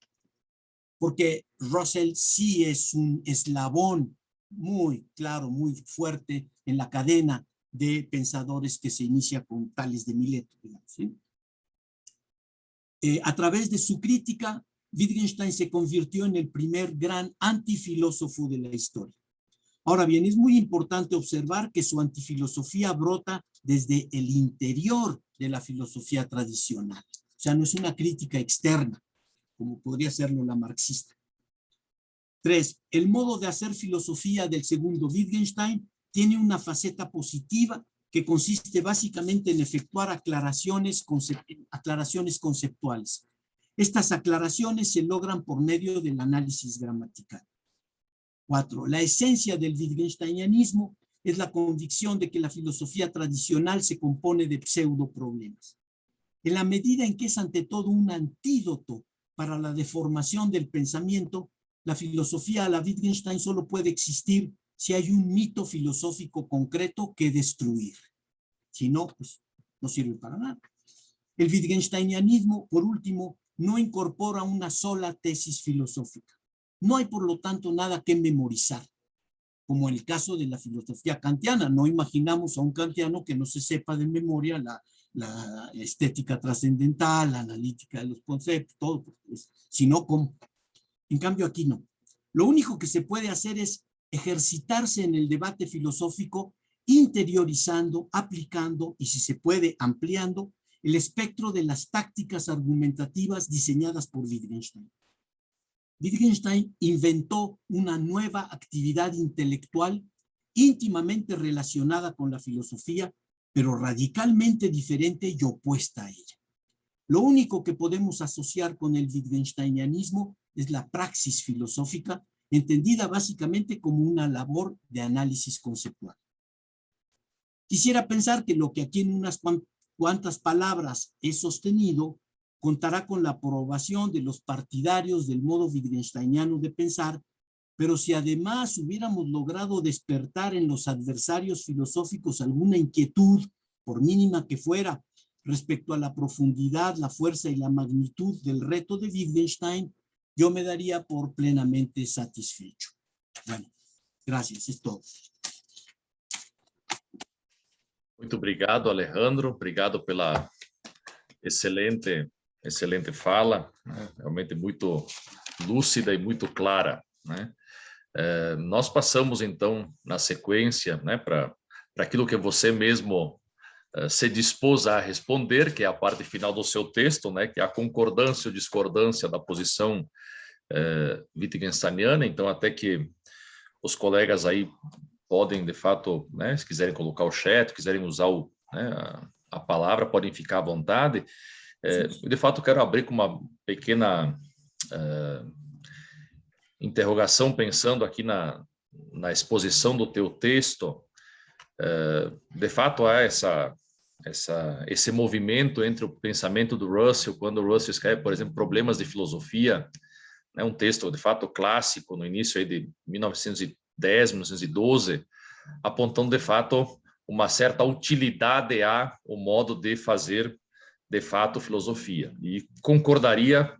Porque Russell sí es un eslabón muy claro, muy fuerte en la cadena de pensadores que se inicia con Tales de Mileto, digamos, ¿sí? A través de su crítica, Wittgenstein se convirtió en el primer gran antifilósofo de la historia. Ahora bien, es muy importante observar que su antifilosofía brota desde el interior de la filosofía tradicional. O sea, no es una crítica externa, como podría serlo la marxista. 3. El modo de hacer filosofía del segundo Wittgenstein tiene una faceta positiva que consiste básicamente en efectuar aclaraciones conceptuales. Estas aclaraciones se logran por medio del análisis gramatical. 4. La esencia del wittgensteinianismo es la convicción de que la filosofía tradicional se compone de pseudoproblemas. En la medida en que es ante todo un antídoto para la deformación del pensamiento, la filosofía a la Wittgenstein solo puede existir si hay un mito filosófico concreto que destruir. Si no, pues no sirve para nada. El wittgensteinianismo, por último, no incorpora una sola tesis filosófica. No hay, por lo tanto, nada que memorizar, como en el caso de la filosofía kantiana. No imaginamos a un kantiano que no se sepa de memoria la estética trascendental, la analítica de los conceptos, todo, pues, sino como. En cambio, aquí no. Lo único que se puede hacer es ejercitarse en el debate filosófico, interiorizando, aplicando y, si se puede, ampliando el espectro de las tácticas argumentativas diseñadas por Wittgenstein. Wittgenstein inventó una nueva actividad intelectual íntimamente relacionada con la filosofía, pero radicalmente diferente y opuesta a ella. Lo único que podemos asociar con el wittgensteinianismo es la praxis filosófica, entendida básicamente como una labor de análisis conceptual. Quisiera pensar que lo que aquí en unas cuantas palabras he sostenido contará con la aprobación de los partidarios del modo wittgensteiniano de pensar, pero si además hubiéramos logrado despertar en los adversarios filosóficos alguna inquietud, por mínima que fuera, respecto a la profundidad, la fuerza y la magnitud del reto de Wittgenstein, yo me daría por plenamente satisfecho. Bueno, gracias, es todo. Muito obrigado, Alejandro. Obrigado pela excelente fala, né? Realmente muito lúcida e muito clara, né? Nós passamos, então, na sequência, né, para aquilo que você mesmo se dispôs a responder, que é a parte final do seu texto, né, que é a concordância ou discordância da posição wittgensteiniana. Então, até que os colegas aí podem, de fato, né, se quiserem colocar o chat, quiserem usar a palavra, podem ficar à vontade. Eu, de fato, quero abrir com uma pequena interrogação, pensando aqui na exposição do teu texto. De fato, há esse movimento entre o pensamento do Russell, quando o Russell escreve, por exemplo, Problemas de Filosofia, né, um texto, de fato, clássico, no início aí de 1910, 1912, apontando, de fato, uma certa utilidade ao modo de fazer, de fato, filosofia. E concordaria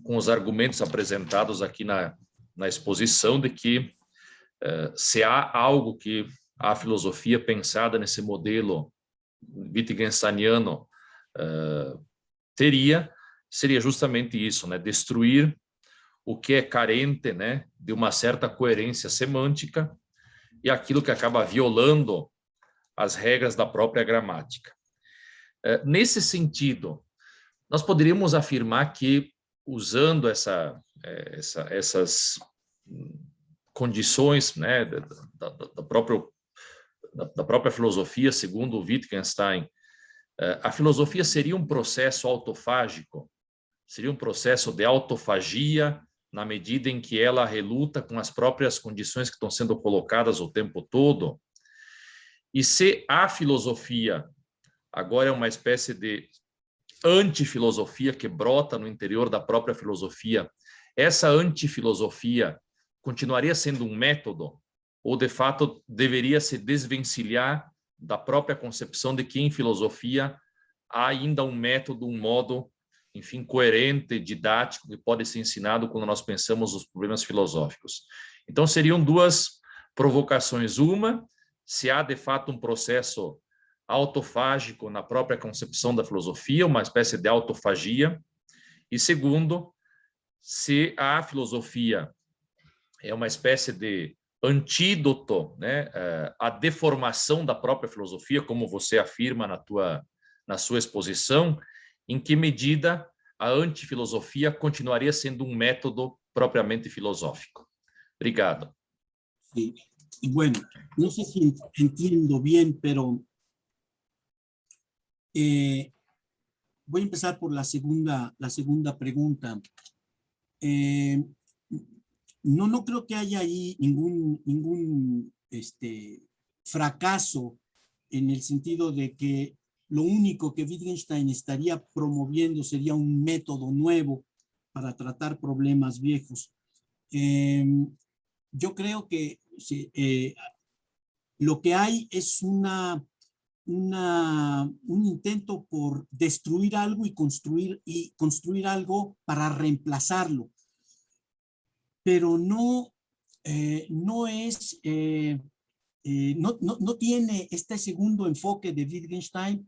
com os argumentos apresentados aqui na exposição de que se há algo que a filosofia pensada nesse modelo wittgensteiniano seria justamente isso, né? Destruir o que é carente, né, de uma certa coerência semântica e aquilo que acaba violando as regras da própria gramática. Nesse sentido, nós poderíamos afirmar que, usando essas condições, né, da própria filosofia, segundo o Wittgenstein, a filosofia seria um processo autofágico, seria um processo de autofagia, na medida em que ela reluta com as próprias condições que estão sendo colocadas o tempo todo. E se a filosofia agora é uma espécie de antifilosofia que brota no interior da própria filosofia, essa antifilosofia continuaria sendo um método ou, de fato, deveria se desvencilhar da própria concepção de que em filosofia há ainda um método, um modo, enfim, coerente, didático, que pode ser ensinado quando nós pensamos os problemas filosóficos. Então, seriam duas provocações. Uma, se há, de fato, um processo autofágico na própria concepção da filosofia, uma espécie de autofagia. E segundo, se a filosofia é uma espécie de antídoto, né, à deformação da própria filosofia, como você afirma na sua exposição, em que medida a antifilosofia continuaria sendo um método propriamente filosófico. Obrigado. Sí. Y bueno, no sé si entiendo bien, pero voy a empezar por la segunda pregunta. No creo que haya ahí ningún fracaso en el sentido de que lo único que Wittgenstein estaría promoviendo sería un método nuevo para tratar problemas viejos. Yo creo que lo que hay es un intento por destruir algo y construir algo para reemplazarlo. Pero no tiene este segundo enfoque de Wittgenstein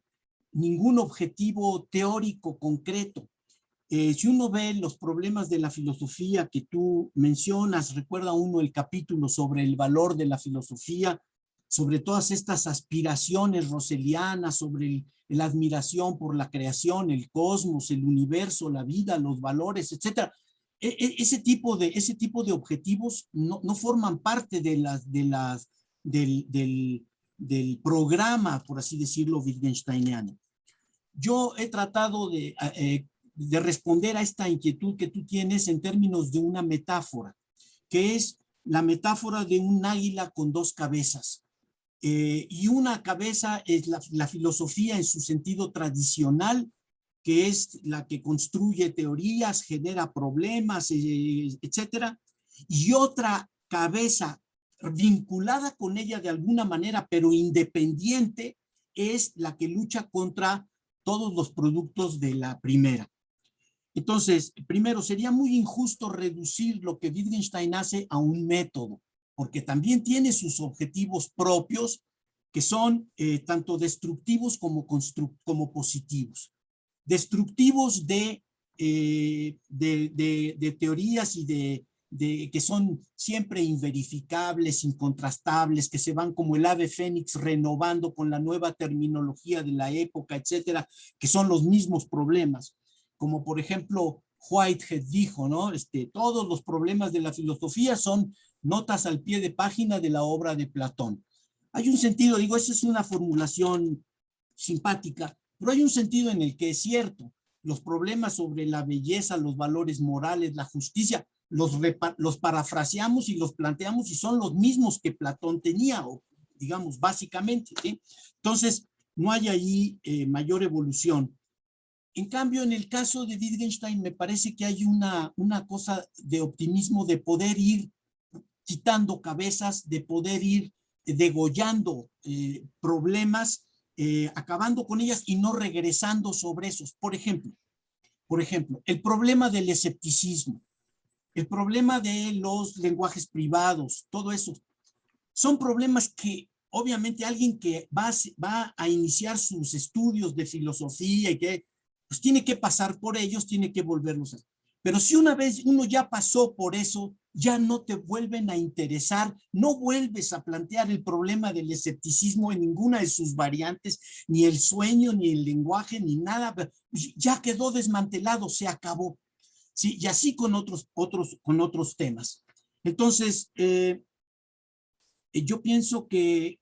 ningún objetivo teórico concreto. Si uno ve los problemas de la filosofía que tú mencionas, recuerda uno el capítulo sobre el valor de la filosofía, sobre todas estas aspiraciones roselianas, sobre la admiración por la creación, el cosmos, el universo, la vida, los valores, etc. Ese tipo de objetivos no forman parte del programa, por así decirlo, wittgensteiniano. Yo he tratado de responder a esta inquietud que tú tienes en términos de una metáfora, que es la metáfora de un águila con dos cabezas. Y una cabeza es la filosofía en su sentido tradicional, que es la que construye teorías, genera problemas, etcétera. Y otra cabeza vinculada con ella de alguna manera, pero independiente, es la que lucha contra todos los productos de la primera. Entonces, primero, sería muy injusto reducir lo que Wittgenstein hace a un método, porque también tiene sus objetivos propios, que son tanto destructivos como positivos. Destructivos de teorías y que son siempre inverificables, incontrastables, que se van como el ave fénix renovando con la nueva terminología de la época, etcétera, que son los mismos problemas. Como por ejemplo Whitehead dijo, ¿no? Todos los problemas de la filosofía son notas al pie de página de la obra de Platón. Hay un sentido, digo, esa es una formulación simpática, pero hay un sentido en el que es cierto. Los problemas sobre la belleza, los valores morales, la justicia, los parafraseamos y los planteamos y son los mismos que Platón tenía, o digamos, básicamente, ¿sí? Entonces, no hay ahí mayor evolución. En cambio, en el caso de Wittgenstein, me parece que hay una cosa de optimismo, de poder ir quitando cabezas, de poder ir degollando problemas, acabando con ellas y no regresando sobre esos. Por ejemplo, Por ejemplo, el problema del escepticismo, el problema de los lenguajes privados, todo eso, son problemas que obviamente alguien que va a iniciar sus estudios de filosofía y que pues tiene que pasar por ellos, tiene que volverlos a hacer. Pero si una vez uno ya pasó por eso, ya no te vuelven a interesar, no vuelves a plantear el problema del escepticismo en ninguna de sus variantes, ni el sueño, ni el lenguaje, ni nada, ya quedó desmantelado, se acabó. Sí, y así con otros temas. Entonces, yo pienso que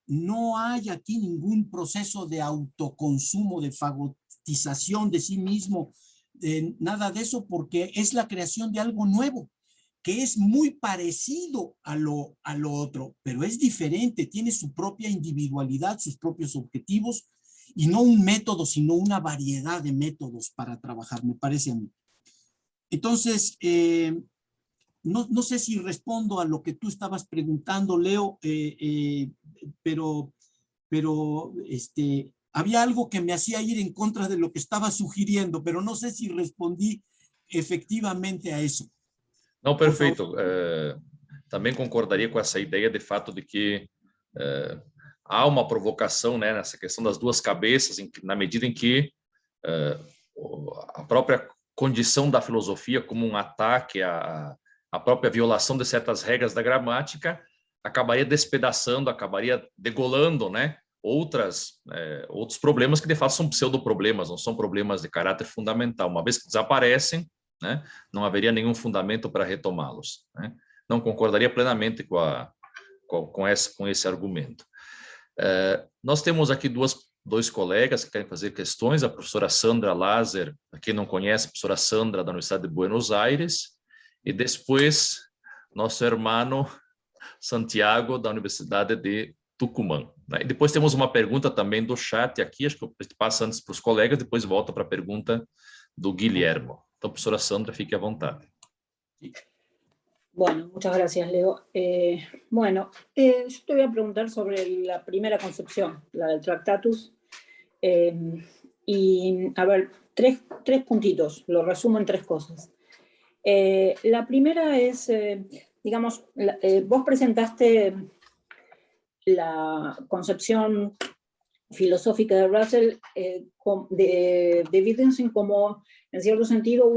no hay aquí ningún proceso de autoconsumo, de fagotización de sí mismo, nada de eso, porque es la creación de algo nuevo, que es muy parecido a lo otro, pero es diferente, tiene su propia individualidad, sus propios objetivos, y no un método, sino una variedad de métodos para trabajar, me parece a mí. Entonces, no sé si respondo a lo que tú estabas preguntando, Leo, pero había algo que me hacía ir en contra de lo que estaba sugiriendo, pero no sé si respondí efectivamente a eso. Não, perfeito. Também concordaria com essa ideia de fato de que há uma provocação, né, nessa questão das duas cabeças, na medida em que a própria condição da filosofia como um ataque à própria violação de certas regras da gramática acabaria despedaçando, acabaria degolando, né, outros problemas que de fato são pseudoproblemas, não são problemas de caráter fundamental. Uma vez que desaparecem, né, não haveria nenhum fundamento para retomá-los, né? Não concordaria plenamente com esse argumento. Nós temos aqui dois colegas que querem fazer questões, a professora Sandra Lazer, para quem não conhece, a professora Sandra da Universidade de Buenos Aires, e depois nosso irmão Santiago da Universidade de Tucumã, né? E depois temos uma pergunta também do chat aqui, acho que eu passo antes para os colegas, depois volta para a pergunta do Guilhermo. Entonces, profesora Sandra, fique a vontade. Bueno, muchas gracias, Leo. Yo te voy a preguntar sobre la primera concepción, la del Tractatus. Y, a ver, tres puntitos, lo resumo en tres cosas. La primera es, digamos, vos presentaste la concepción filosófica de Russell, de Wittgenstein como, en cierto sentido,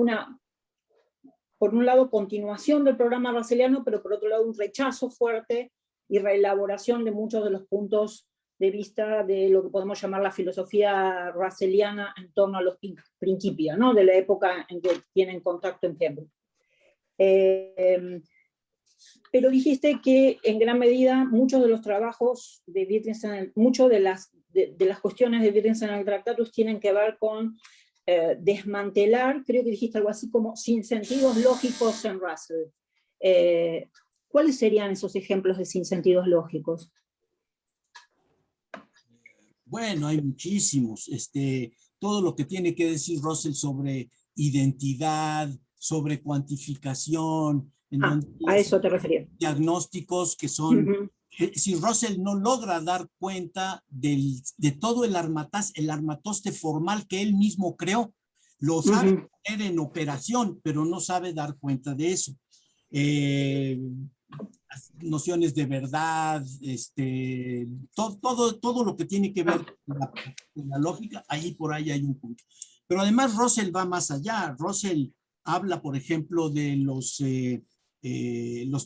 por un lado, continuación del programa russelliano, pero por otro lado, un rechazo fuerte y reelaboración de muchos de los puntos de vista de lo que podemos llamar la filosofía russelliana en torno a los principios, ¿no?, de la época en que tienen contacto en Cambridge. Pero dijiste que en gran medida muchos de los trabajos de Wittgenstein, muchas de las cuestiones de Wittgenstein en el Tractatus tienen que ver con desmantelar, creo que dijiste algo así como sinsentidos lógicos en Russell. ¿Cuáles serían esos ejemplos de sinsentidos lógicos? Bueno, hay muchísimos. Todo lo que tiene que decir Russell sobre identidad, sobre cuantificación. A eso te refería. Diagnósticos que son... Si Russell no logra dar cuenta de todo el armatoste formal que él mismo creó, lo sabe poner en operación, pero no sabe dar cuenta de eso. Nociones de verdad, todo lo que tiene que ver con la lógica, por ahí hay un punto. Pero además Russell va más allá. Russell habla, por ejemplo, de los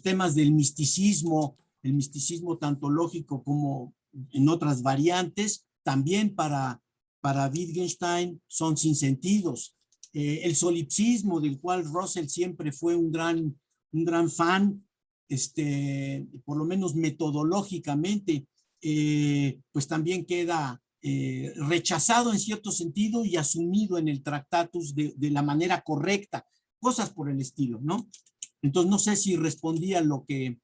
temas del misticismo, el misticismo tanto lógico como en otras variantes, también para Wittgenstein son sinsentidos. El solipsismo, del cual Russell siempre fue un gran fan, por lo menos metodológicamente, pues también queda rechazado en cierto sentido y asumido en el Tractatus de la manera correcta, cosas por el estilo, ¿no? Entonces no sé si respondía a lo que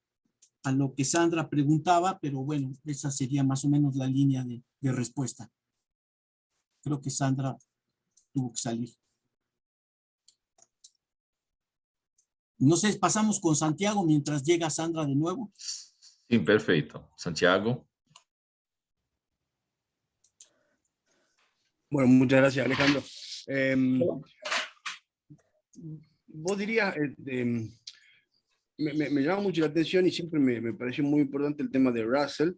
Sandra preguntaba, pero bueno, esa sería más o menos la línea de respuesta. Creo que Sandra tuvo que salir. No sé, pasamos con Santiago mientras llega Sandra de nuevo. Sí, perfecto. Santiago. Bueno, muchas gracias, Alejandro. Vos dirías, me llama mucho la atención y siempre me pareció muy importante el tema de Russell.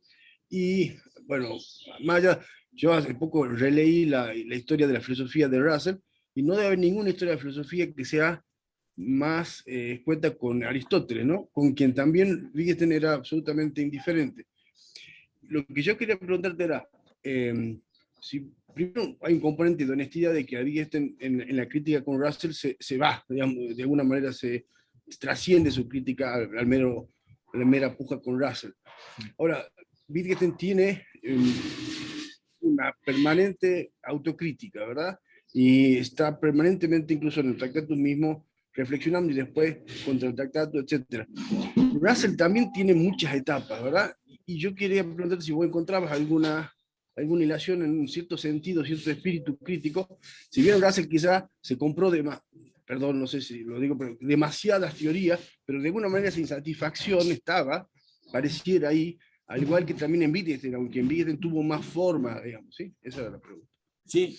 Y bueno, más allá, yo hace poco releí la historia de la filosofía de Russell y no debe haber ninguna historia de filosofía que sea más cuenta con Aristóteles, ¿no? Con quien también Wittgenstein era absolutamente indiferente. Lo que yo quería preguntarte era, si primero hay un componente de honestidad de que Wittgenstein en la crítica con Russell se va, digamos, de alguna manera se trasciende su crítica a la mera puja con Russell. Ahora, Wittgenstein tiene una permanente autocrítica, ¿verdad? Y está permanentemente, incluso en el Tractatus mismo, reflexionando y después contra el Tractatus, etc. Russell también tiene muchas etapas, ¿verdad? Y yo quería preguntarte si vos encontrabas alguna hilación en un cierto sentido, cierto espíritu crítico. Si bien Russell quizá se compró perdón, no sé si lo digo, pero demasiadas teorías, pero de alguna manera esa insatisfacción estaba, pareciera ahí, al igual que también en Wittgenstein, aunque en Wittgenstein tuvo más forma, digamos, ¿sí? Esa era la pregunta. Sí,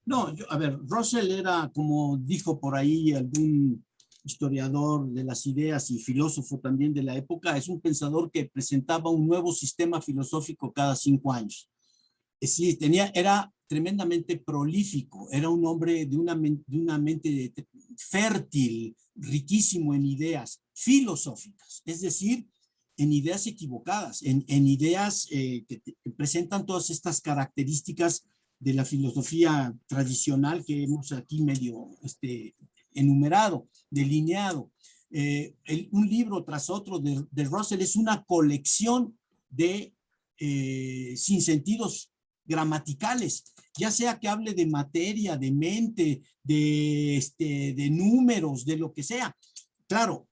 no, a ver, Russell era, como dijo por ahí algún historiador de las ideas y filósofo también de la época, es un pensador que presentaba un nuevo sistema filosófico cada 5 años. Sí, era tremendamente prolífico, era un hombre de una mente fértil, riquísimo en ideas filosóficas, es decir, en ideas equivocadas, en ideas que presentan todas estas características de la filosofía tradicional que hemos aquí medio enumerado, delineado. Un libro tras otro de Russell es una colección de sinsentidos gramaticales, ya sea que hable de materia, de mente, de números, de lo que sea. Claro,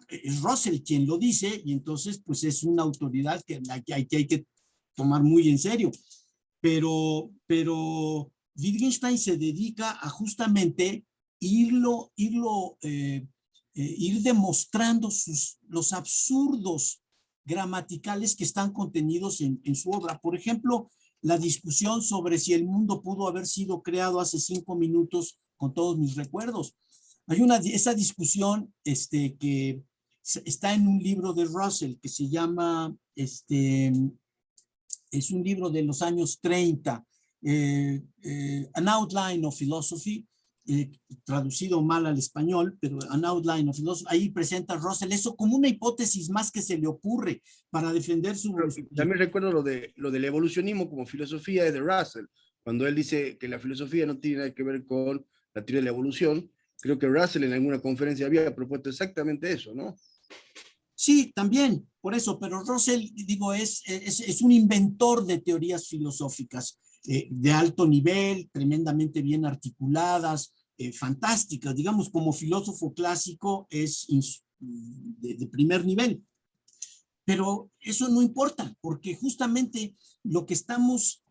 es Russell quien lo dice y entonces pues es una autoridad que hay que tomar muy en serio. Pero Wittgenstein se dedica a justamente ir demostrando los absurdos gramaticales que están contenidos en su obra. Por ejemplo, la discusión sobre si el mundo pudo haber sido creado hace 5 minutos con todos mis recuerdos. Hay esa discusión que está en un libro de Russell que se llama, es un libro de los años 30, An Outline of Philosophy, traducido mal al español, pero An Outline of Philosophy, ahí presenta Russell eso como una hipótesis más que se le ocurre para defender su... También recuerdo lo del evolucionismo como filosofía de Russell, cuando él dice que la filosofía no tiene nada que ver con la teoría de la evolución. Creo que Russell en alguna conferencia había propuesto exactamente eso, ¿no? Sí, también, por eso, pero Russell, digo, es un inventor de teorías filosóficas de alto nivel, tremendamente bien articuladas, fantásticas, digamos, como filósofo clásico es de primer nivel. Pero eso no importa, porque justamente lo que estamos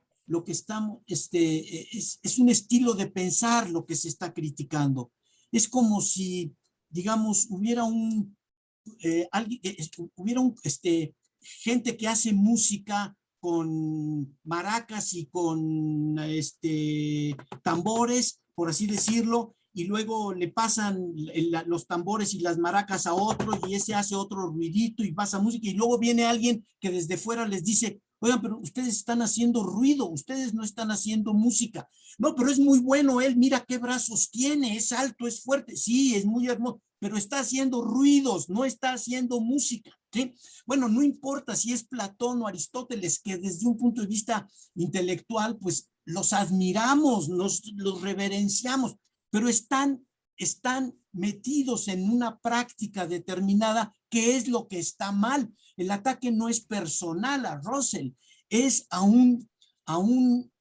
es un estilo de pensar lo que se está criticando. Es como si, digamos, hubiera gente que hace música con maracas y con tambores, por así decirlo, y luego le pasan los tambores y las maracas a otro y ese hace otro ruidito y pasa música y luego viene alguien que desde fuera les dice, oigan, pero ustedes están haciendo ruido, ustedes no están haciendo música. No, pero es muy bueno él, mira qué brazos tiene, es alto, es fuerte, sí, es muy hermoso, pero está haciendo ruidos, no está haciendo música, ¿sí? Bueno, no importa si es Platón o Aristóteles, que desde un punto de vista intelectual, pues los admiramos, los reverenciamos, pero están metidos en una práctica determinada que es lo que está mal. El ataque no es personal a Russell, es a un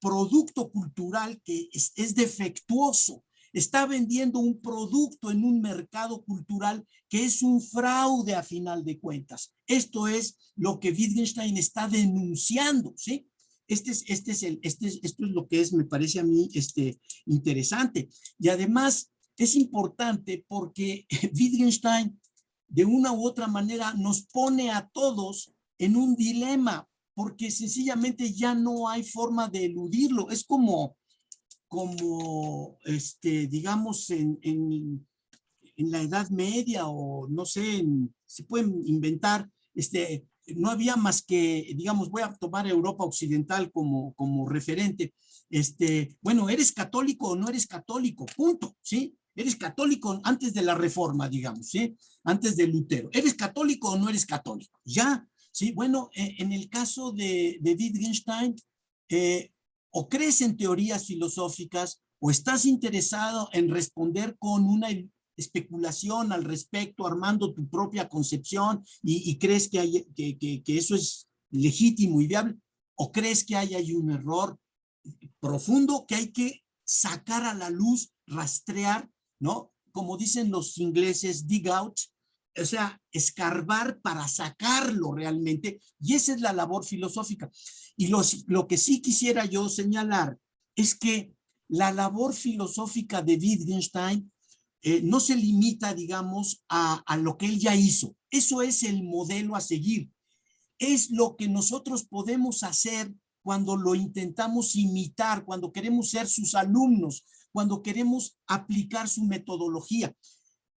producto cultural que es defectuoso. Está vendiendo un producto en un mercado cultural que es un fraude a final de cuentas. Esto es lo que Wittgenstein está denunciando, ¿sí? Esto es lo que me parece a mí interesante. Y además es importante porque Wittgenstein de una u otra manera nos pone a todos en un dilema porque sencillamente ya no hay forma de eludirlo. Es como como digamos, en la Edad Media, o no sé, se pueden inventar, no había más que, digamos, voy a tomar Europa Occidental como referente, bueno, ¿eres católico o no eres católico? Punto, ¿sí? Eres católico antes de la Reforma, digamos, ¿sí? Antes de Lutero. ¿Eres católico o no eres católico? Ya, ¿sí? Bueno, en el caso de Wittgenstein, o crees en teorías filosóficas, o estás interesado en responder con una especulación al respecto, armando tu propia concepción y crees que eso es legítimo y viable, o crees que hay un error profundo que hay que sacar a la luz, rastrear, ¿no? Como dicen los ingleses, dig out, o sea, escarbar para sacarlo realmente, y esa es la labor filosófica. Y lo que sí quisiera yo señalar es que la labor filosófica de Wittgenstein no se limita, digamos, a lo que él ya hizo. Eso es el modelo a seguir. Es lo que nosotros podemos hacer cuando lo intentamos imitar, cuando queremos ser sus alumnos, cuando queremos aplicar su metodología.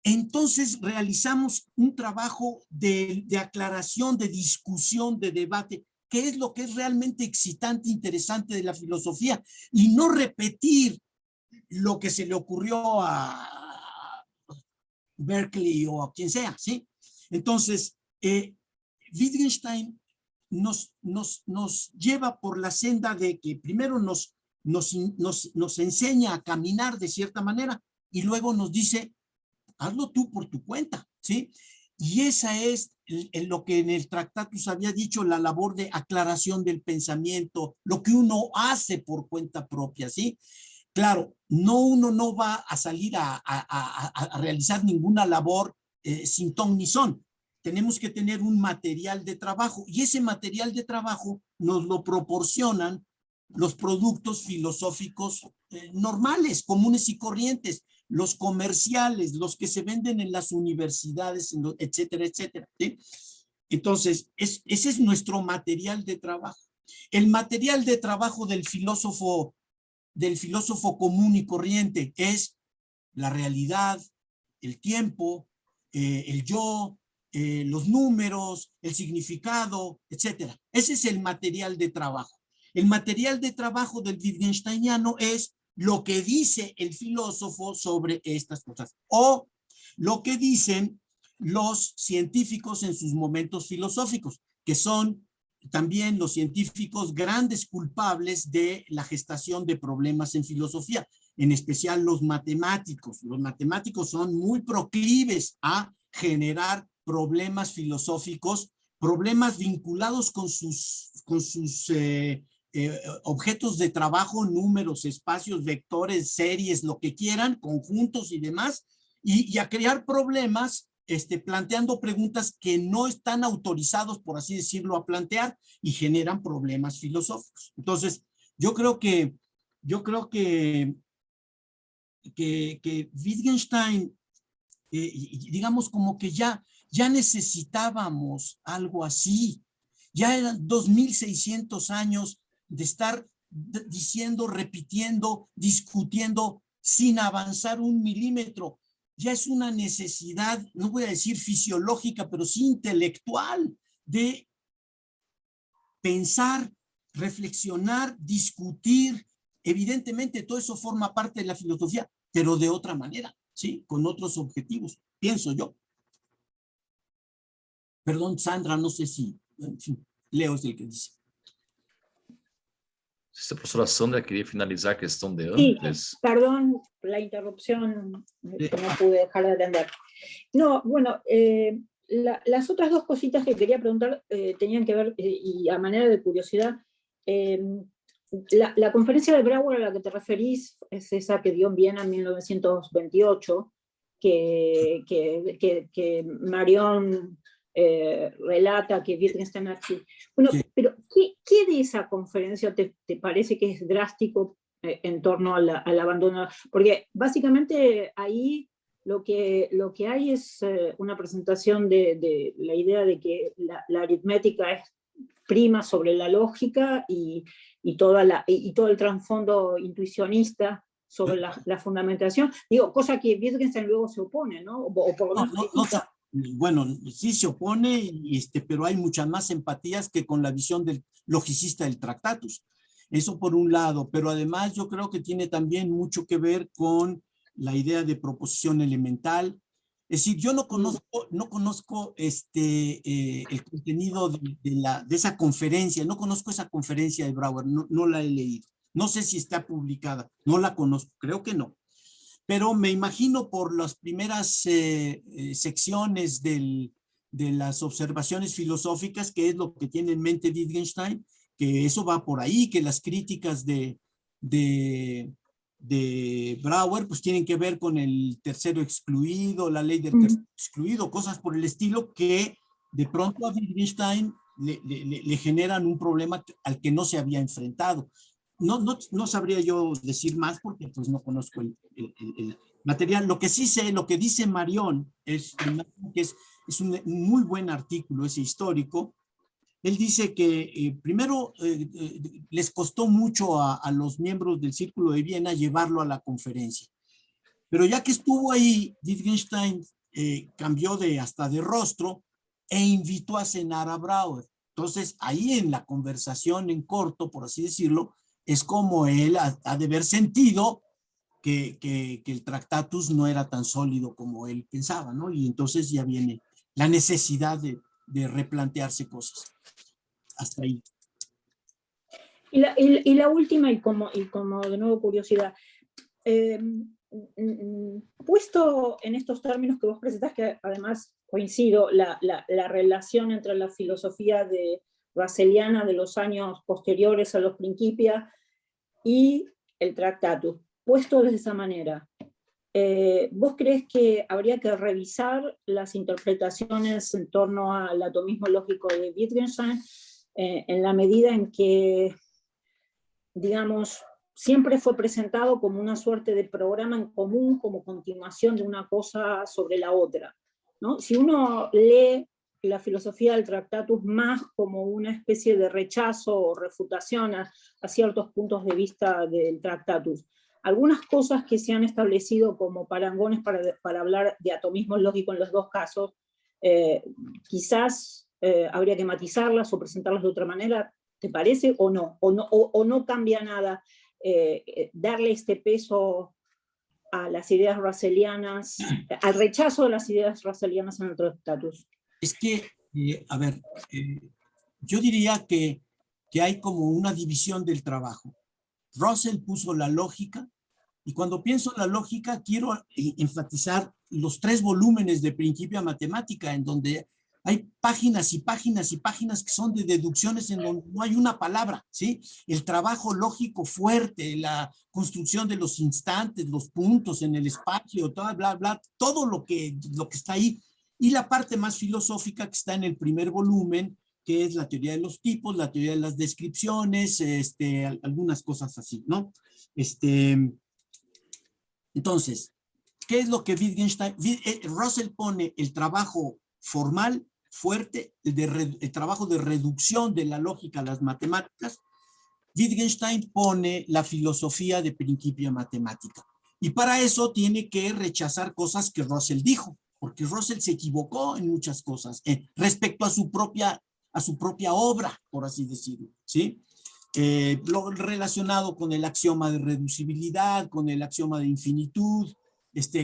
Entonces realizamos un trabajo de aclaración, de discusión, de debate, que es lo que es realmente excitante, interesante de la filosofía, y no repetir lo que se le ocurrió a Berkeley o a quien sea, ¿sí? Entonces, Wittgenstein nos lleva por la senda de que primero nos enseña a caminar de cierta manera y luego nos dice, hazlo tú por tu cuenta, ¿sí? Y esa es lo que en el Tractatus había dicho, la labor de aclaración del pensamiento, lo que uno hace por cuenta propia, ¿sí? Claro, uno no va a salir a realizar ninguna labor sin ton ni son. Tenemos que tener un material de trabajo y ese material de trabajo nos lo proporcionan los productos filosóficos normales, comunes y corrientes, los comerciales, los que se venden en las universidades, etcétera, etcétera, ¿sí? Entonces, ese es nuestro material de trabajo. El material de trabajo del filósofo común y corriente es la realidad, el tiempo, el yo, los números, el significado, etcétera. Ese es el material de trabajo. El material de trabajo del Wittgensteiniano es lo que dice el filósofo sobre estas cosas, o lo que dicen los científicos en sus momentos filosóficos, que son también los científicos grandes culpables de la gestación de problemas en filosofía, en especial los matemáticos. Los matemáticos son muy proclives a generar problemas filosóficos, problemas vinculados con sus objetos de trabajo, números, espacios, vectores, series, lo que quieran, conjuntos y demás, y a crear problemas planteando preguntas que no están autorizados, por así decirlo, a plantear y generan problemas filosóficos. Entonces, yo creo que Wittgenstein, digamos como que ya necesitábamos algo así. Ya eran 2600 años de estar diciendo, repitiendo, discutiendo sin avanzar un milímetro. Ya es una necesidad, no voy a decir fisiológica, pero sí intelectual, de pensar, reflexionar, discutir. Evidentemente todo eso forma parte de la filosofía, pero de otra manera, ¿sí? Con otros objetivos, pienso yo. Perdón, Sandra, no sé si, en fin, Leo es el que dice. Se a professora Sandra queria finalizar a questão de Sí, Amples. perdón la interrupción, que no pude dejar de atender. No, bueno, las otras dos cositas que quería preguntar tenían que ver, y a manera de curiosidad, la conferencia de Brouwer a la que te referís es esa que dio en Viena en 1928, que Marion relata que Wittgenstein así. Bueno, sí. Pero ¿qué de esa conferencia te parece que es drástico en torno al abandono? Porque básicamente ahí lo que hay es una presentación de la idea de que la aritmética es prima sobre la lógica y y todo el trasfondo intuicionista sobre la fundamentación. Digo, cosa que Wittgenstein luego se opone, ¿no? O por lo menos bueno, sí se opone, pero hay muchas más empatías que con la visión del logicista del Tractatus. Eso por un lado, pero además yo creo que tiene también mucho que ver con la idea de proposición elemental. Es decir, yo no conozco el contenido de esa conferencia, no conozco esa conferencia de Brouwer, no la he leído. No sé si está publicada, no la conozco, creo que no. Pero me imagino por las primeras secciones de las observaciones filosóficas, que es lo que tiene en mente Wittgenstein, que eso va por ahí, que las críticas de Brouwer pues tienen que ver con el tercero excluido, la ley del tercero excluido, cosas por el estilo que de pronto a Wittgenstein le generan un problema al que no se había enfrentado. No sabría yo decir más porque pues no conozco el material. Lo que sí sé, lo que dice Marion, es un muy buen artículo, ese histórico. Él dice que primero les costó mucho a los miembros del Círculo de Viena llevarlo a la conferencia. Pero ya que estuvo ahí, Wittgenstein cambió hasta de rostro e invitó a cenar a Brouwer. Entonces, ahí en la conversación en corto, por así decirlo, es como él ha de haber sentido que el Tractatus no era tan sólido como él pensaba, ¿no? Y entonces ya viene la necesidad de replantearse cosas. Hasta ahí. Y la última, y como de nuevo curiosidad, puesto en estos términos que vos presentás, que además coincido, la relación entre la filosofía russelliana de los años posteriores a los Principia y el Tractatus, puesto de esa manera, ¿vos crees que habría que revisar las interpretaciones en torno al atomismo lógico de Wittgenstein en la medida en que, digamos, siempre fue presentado como una suerte de programa en común, como continuación de una cosa sobre la otra, ¿no? Si uno lee la filosofía del Tractatus más como una especie de rechazo o refutación a ciertos puntos de vista del Tractatus, algunas cosas que se han establecido como parangones para hablar de atomismo lógico en los dos casos, quizás habría que matizarlas o presentarlas de otra manera, ¿te parece? ¿O no cambia nada darle este peso a las ideas russellianas, al rechazo de las ideas russellianas en el Tractatus? Es que, a ver, yo diría que hay como una división del trabajo. Russell puso la lógica, y cuando pienso en la lógica quiero enfatizar los 3 volúmenes de Principia Mathematica, en donde hay páginas y páginas y páginas que son de deducciones en donde no hay una palabra, ¿sí? El trabajo lógico fuerte, la construcción de los instantes, los puntos en el espacio, todo, bla, bla, todo lo que está ahí. Y la parte más filosófica que está en el primer volumen, que es la teoría de los tipos, la teoría de las descripciones, algunas cosas así, ¿no? Entonces, ¿qué es lo que Wittgenstein? Russell pone el trabajo formal, fuerte, el trabajo de reducción de la lógica a las matemáticas. Wittgenstein pone la filosofía de Principia Mathematica. Y para eso tiene que rechazar cosas que Russell dijo, porque Russell se equivocó en muchas cosas respecto a su propia obra, por así decirlo, ¿sí? Lo relacionado con el axioma de reducibilidad, con el axioma de infinitud,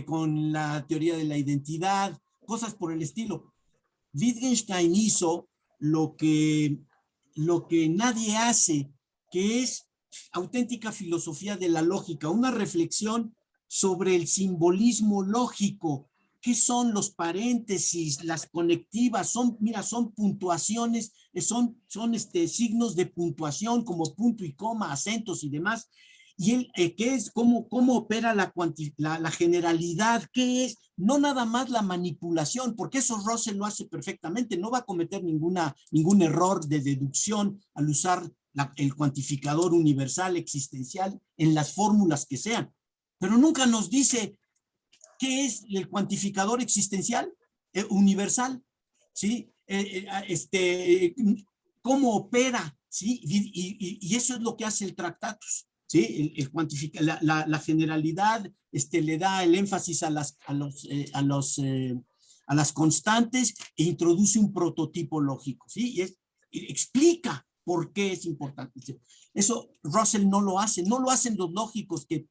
con la teoría de la identidad, cosas por el estilo. Wittgenstein hizo lo que nadie hace, que es auténtica filosofía de la lógica, una reflexión sobre el simbolismo lógico. ¿Qué son los paréntesis, las conectivas? Son puntuaciones, son signos de puntuación como punto y coma, acentos y demás. Y él, ¿qué es? ¿Cómo opera la generalidad? ¿Qué es? No nada más la manipulación, porque eso Russell lo hace perfectamente, no va a cometer ningún error de deducción al usar el cuantificador universal existencial en las fórmulas que sean. Pero nunca nos dice qué es el cuantificador existencial universal, ¿sí? cómo opera, ¿sí? Y eso es lo que hace el Tractatus, ¿sí? El cuantificar, la generalidad le da el énfasis a las constantes e introduce un prototipo lógico, ¿sí? Y explica por qué es importante. Eso Russell no lo hace, no lo hacen los lógicos, que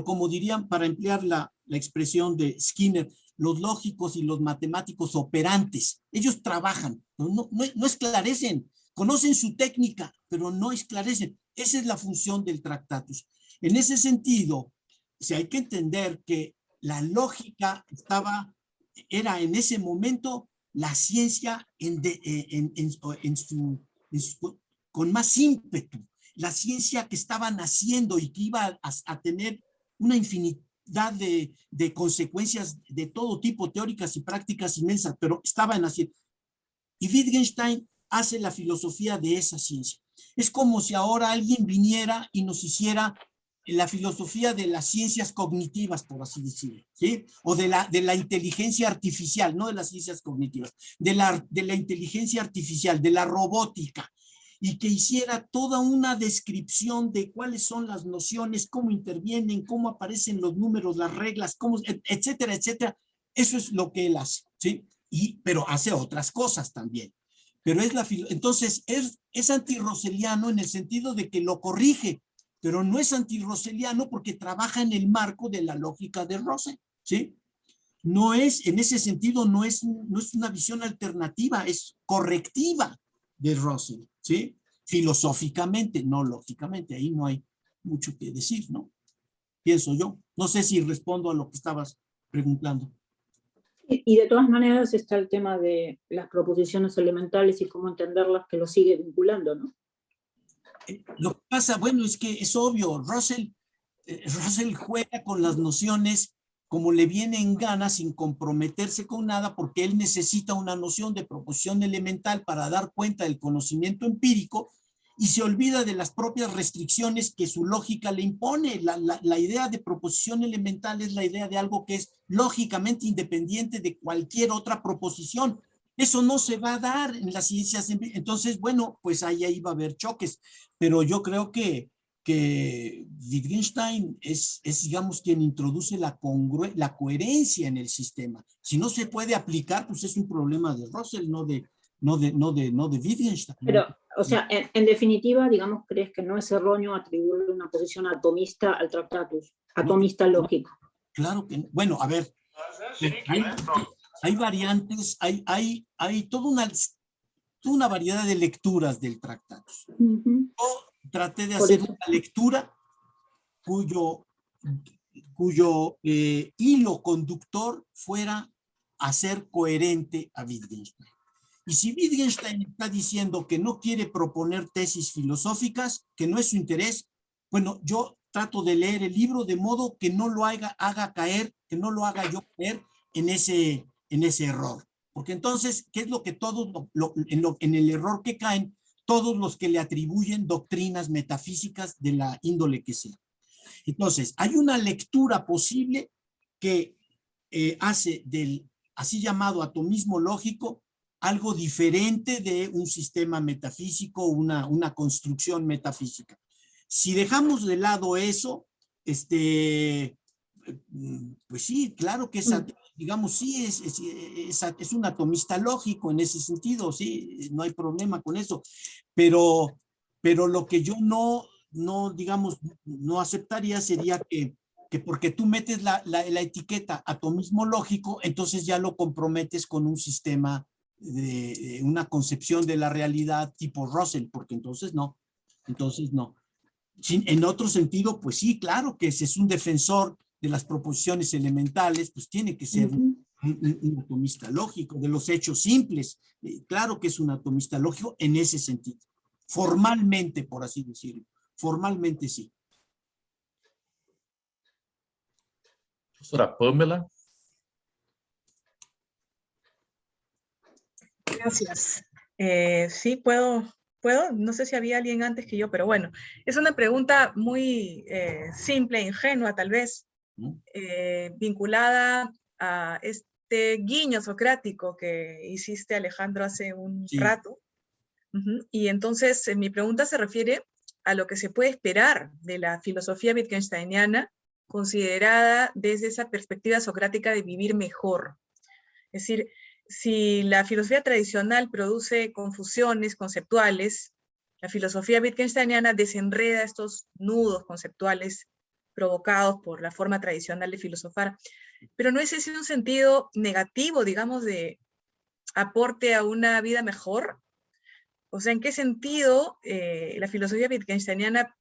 como dirían, para emplear la expresión de Skinner, los lógicos y los matemáticos operantes. Ellos trabajan, no esclarecen, conocen su técnica, pero no esclarecen. Esa es la función del Tractatus. En ese sentido, hay que entender que la lógica era en ese momento la ciencia con más ímpetu, la ciencia que estaba naciendo y que iba a tener una infinidad de consecuencias de todo tipo, teóricas y prácticas inmensas, pero estaba naciendo. Y Wittgenstein hace la filosofía de esa ciencia. Es como si ahora alguien viniera y nos hiciera la filosofía de las ciencias cognitivas, por así decirlo, ¿sí? O de la inteligencia artificial, no de las ciencias cognitivas, de la inteligencia artificial, de la robótica, y que hiciera toda una descripción de cuáles son las nociones, cómo intervienen, cómo aparecen los números, las reglas, etcétera, etcétera. Eso es lo que él hace, ¿sí? Pero hace otras cosas también. Pero entonces es antirroseliano en el sentido de que lo corrige, pero no es antirroseliano porque trabaja en el marco de la lógica de Russell, ¿sí? No es, en ese sentido, no es una visión alternativa, es correctiva de Russell, ¿sí? Filosóficamente, no lógicamente, ahí no hay mucho que decir, ¿no? Pienso yo. No sé si respondo a lo que estabas preguntando. Y de todas maneras está el tema de las proposiciones elementales y cómo entenderlas, que lo sigue vinculando, ¿no? Lo que pasa, bueno, es que es obvio, Russell juega con las nociones como le viene en gana, sin comprometerse con nada, porque él necesita una noción de proposición elemental para dar cuenta del conocimiento empírico y se olvida de las propias restricciones que su lógica le impone. La idea de proposición elemental es la idea de algo que es lógicamente independiente de cualquier otra proposición. Eso no se va a dar en las ciencias. Entonces, bueno, pues ahí va a haber choques. Pero yo creo que Wittgenstein es, digamos, quien introduce la coherencia en el sistema. Si no se puede aplicar, pues es un problema de Russell, no de Wittgenstein. Pero, o sea, en definitiva, digamos, ¿crees que no es erróneo atribuirle una posición atomista al Tractatus? Atomista lógico. Claro que no. Bueno, a ver, hay variantes, hay toda una variedad de lecturas del Tractatus. Yo traté de hacer una lectura cuyo hilo conductor fuera hacer coherente a Wittgenstein. Y si Wittgenstein está diciendo que no quiere proponer tesis filosóficas, que no es su interés, bueno, yo trato de leer el libro de modo que no lo haga caer, que no lo haga yo caer en ese error. Porque entonces, ¿qué es lo que todos, en el error que caen, todos los que le atribuyen doctrinas metafísicas de la índole que sea? Entonces, hay una lectura posible que hace del así llamado atomismo lógico algo diferente de un sistema metafísico, una construcción metafísica. Si dejamos de lado eso, pues sí, claro que digamos, sí, es un atomista lógico en ese sentido, sí, no hay problema con eso, pero lo que yo no digamos, no aceptaría sería que porque tú metes la etiqueta atomismo lógico, entonces ya lo comprometes con un sistema de una concepción de la realidad tipo Russell, porque entonces no. En otro sentido, pues sí, claro que si es un defensor de las proposiciones elementales, pues tiene que ser un atomista lógico, de los hechos simples. Claro que es un atomista lógico en ese sentido. Formalmente, por así decirlo. Formalmente sí. Profesora Pamela. Gracias. Sí, puedo, no sé si había alguien antes que yo, pero bueno, es una pregunta muy simple, ingenua tal vez, vinculada a este guiño socrático que hiciste, Alejandro, hace un rato, Y entonces mi pregunta se refiere a lo que se puede esperar de la filosofía wittgensteiniana considerada desde esa perspectiva socrática de vivir mejor. Es decir, si la filosofía tradicional produce confusiones conceptuales, la filosofía wittgensteiniana desenreda estos nudos conceptuales provocados por la forma tradicional de filosofar. Pero no es ese un sentido negativo, digamos, de aporte a una vida mejor. O sea, ¿en qué sentido la filosofía wittgensteiniana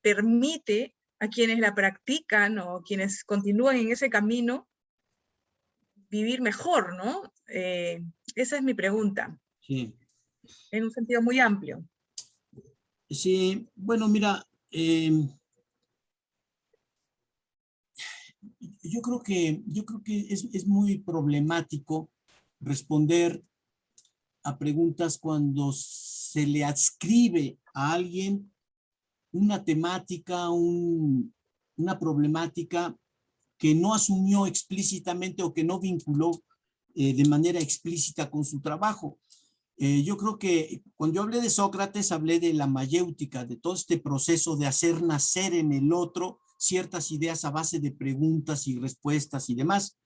permite a quienes la practican o quienes continúan en ese camino vivir mejor, ¿no? Esa es mi pregunta. Sí. En un sentido muy amplio. Sí, bueno, mira, yo creo que es muy problemático responder a preguntas cuando se le adscribe a alguien una temática, una problemática que no asumió explícitamente o que no vinculó de manera explícita con su trabajo. Yo creo que cuando yo hablé de Sócrates, hablé de la mayéutica, de todo este proceso de hacer nacer en el otro ciertas ideas a base de preguntas y respuestas y demás.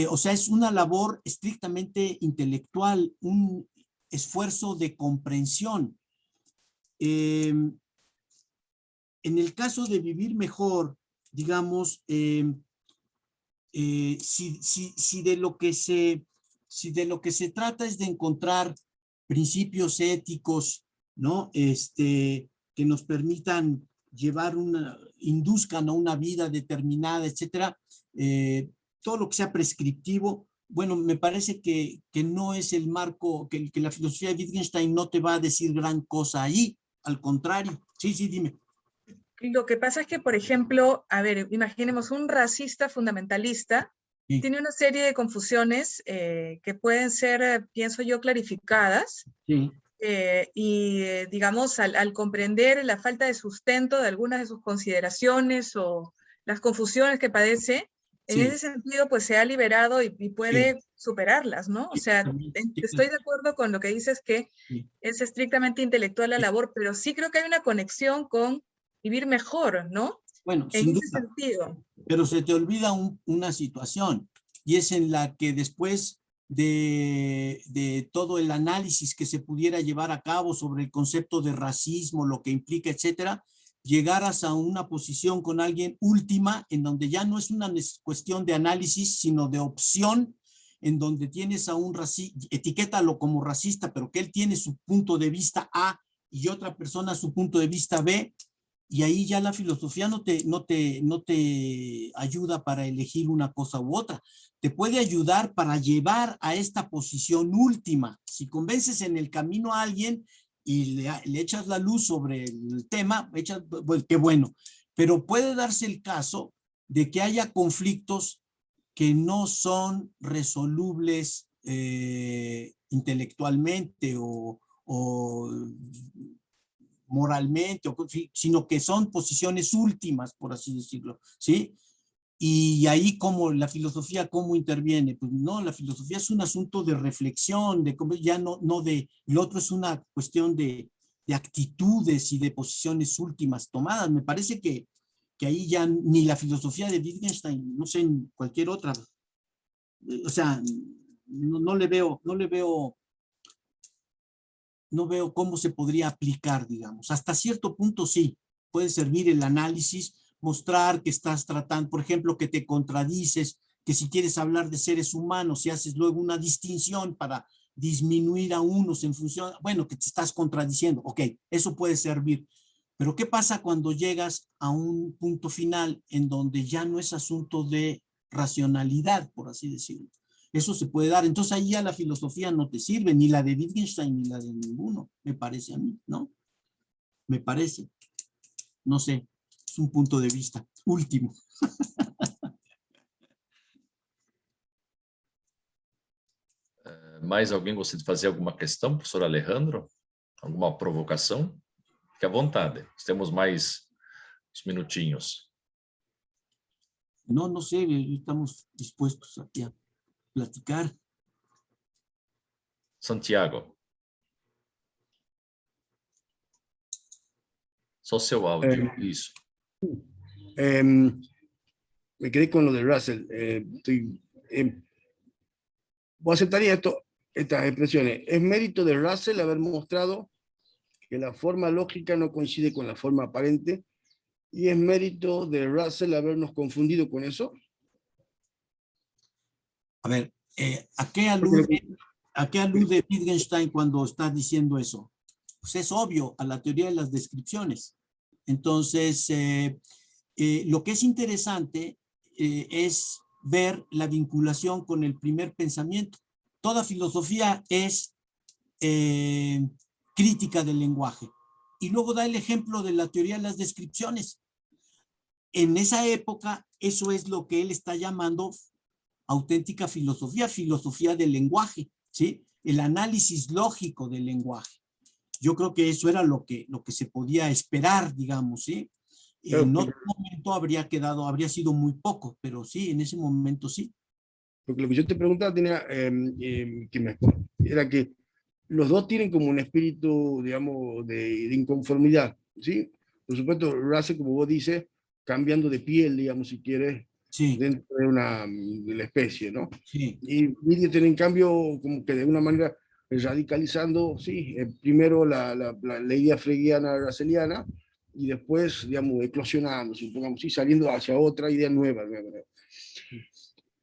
O sea, es una labor estrictamente intelectual, un esfuerzo de comprensión. En el caso de vivir mejor, digamos, si de lo que se trata es de encontrar principios éticos, ¿no? Que nos permitan induzcan a una vida determinada, etcétera, todo lo que sea prescriptivo, bueno, me parece que no es el marco, que la filosofía de Wittgenstein no te va a decir gran cosa ahí, al contrario. Sí, dime. Lo que pasa es que, por ejemplo, a ver, imaginemos un racista fundamentalista, Sí. Tiene una serie de confusiones que pueden ser, pienso yo, clarificadas. Sí. Digamos, al comprender la falta de sustento de algunas de sus consideraciones o las confusiones que padece, en ese sentido, pues se ha liberado y puede superarlas, ¿no? O sea, estoy de acuerdo con lo que dices que es estrictamente intelectual la labor, pero sí creo que hay una conexión con vivir mejor, ¿no? Bueno, en sin ese duda. sentido. Pero se te olvida una situación, y es en la que después de todo el análisis que se pudiera llevar a cabo sobre el concepto de racismo, lo que implica, etcétera, llegaras a una posición con alguien última, en donde ya no es una cuestión de análisis, sino de opción, en donde tienes a un racista, etiquétalo como racista, pero que él tiene su punto de vista A y otra persona su punto de vista B, y ahí ya la filosofía no te ayuda para elegir una cosa u otra. Te puede ayudar para llevar a esta posición última. Si convences en el camino a alguien y le echas la luz sobre el tema, pues qué bueno. Pero puede darse el caso de que haya conflictos que no son resolubles intelectualmente o moralmente, sino que son posiciones últimas, por así decirlo, ¿sí? Y ahí como la filosofía, ¿cómo interviene? Pues no, la filosofía es un asunto de reflexión, de cómo ya no de, lo otro es una cuestión de actitudes y de posiciones últimas tomadas. Me parece que ahí ya ni la filosofía de Wittgenstein, no sé, en cualquier otra, o sea, no veo cómo se podría aplicar, digamos. Hasta cierto punto sí, puede servir el análisis, mostrar que estás tratando, por ejemplo, que te contradices, que si quieres hablar de seres humanos y haces luego una distinción para disminuir a unos en función, bueno, que te estás contradiciendo, ok, eso puede servir. Pero ¿qué pasa cuando llegas a un punto final en donde ya no es asunto de racionalidad, por así decirlo? Eso se puede dar. Entonces ahí ya la filosofía no te sirve, ni la de Wittgenstein, ni la de ninguno, me parece a mí, ¿no? Me parece. No sé, es un punto de vista último. Mais alguém gostaria de fazer alguma questão, professor Alejandro? Alguma provocação? Fique à vontade, temos mais uns minutinhos. No sé, estamos dispuestos aquí a platicar. Santiago. Só seu áudio, isso. Me quedé con lo de Russell. ¿Vos aceptarías estas expresiones? ¿Es mérito de Russell haber mostrado que la forma lógica no coincide con la forma aparente? ¿Y es mérito de Russell habernos confundido con eso? A ver, ¿a qué alude Wittgenstein cuando está diciendo eso? Pues es obvio, a la teoría de las descripciones. Entonces, lo que es interesante es ver la vinculación con el primer pensamiento. Toda filosofía es crítica del lenguaje. Y luego da el ejemplo de la teoría de las descripciones. En esa época, eso es lo que él está llamando auténtica filosofía, filosofía del lenguaje, ¿sí? El análisis lógico del lenguaje. Yo creo que eso era lo que se podía esperar, digamos, ¿sí? En otro momento habría sido muy poco, pero sí, en ese momento sí. Porque lo que yo te preguntaba era que los dos tienen como un espíritu, digamos, de inconformidad, ¿sí? Por supuesto, Russell, como vos dices, cambiando de piel, digamos, si quieres, sí, dentro de la especie, ¿no? Sí. Y Wittgenstein, en cambio, como que de una manera radicalizando, sí, primero la idea fregiana russeliana, y después, digamos, eclosionando, supongamos, y saliendo hacia otra idea nueva.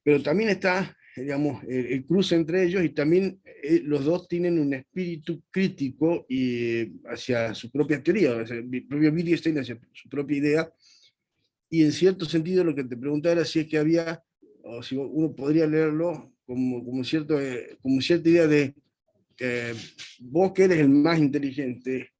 Pero también está, digamos, el cruce entre ellos, y también los dos tienen un espíritu crítico hacia su propia teoría, hacia el propio Wittgenstein, hacia su propia idea, y en cierto sentido lo que te preguntaba era si es que había, o si uno podría leerlo como cierta idea de vos que eres el más inteligente,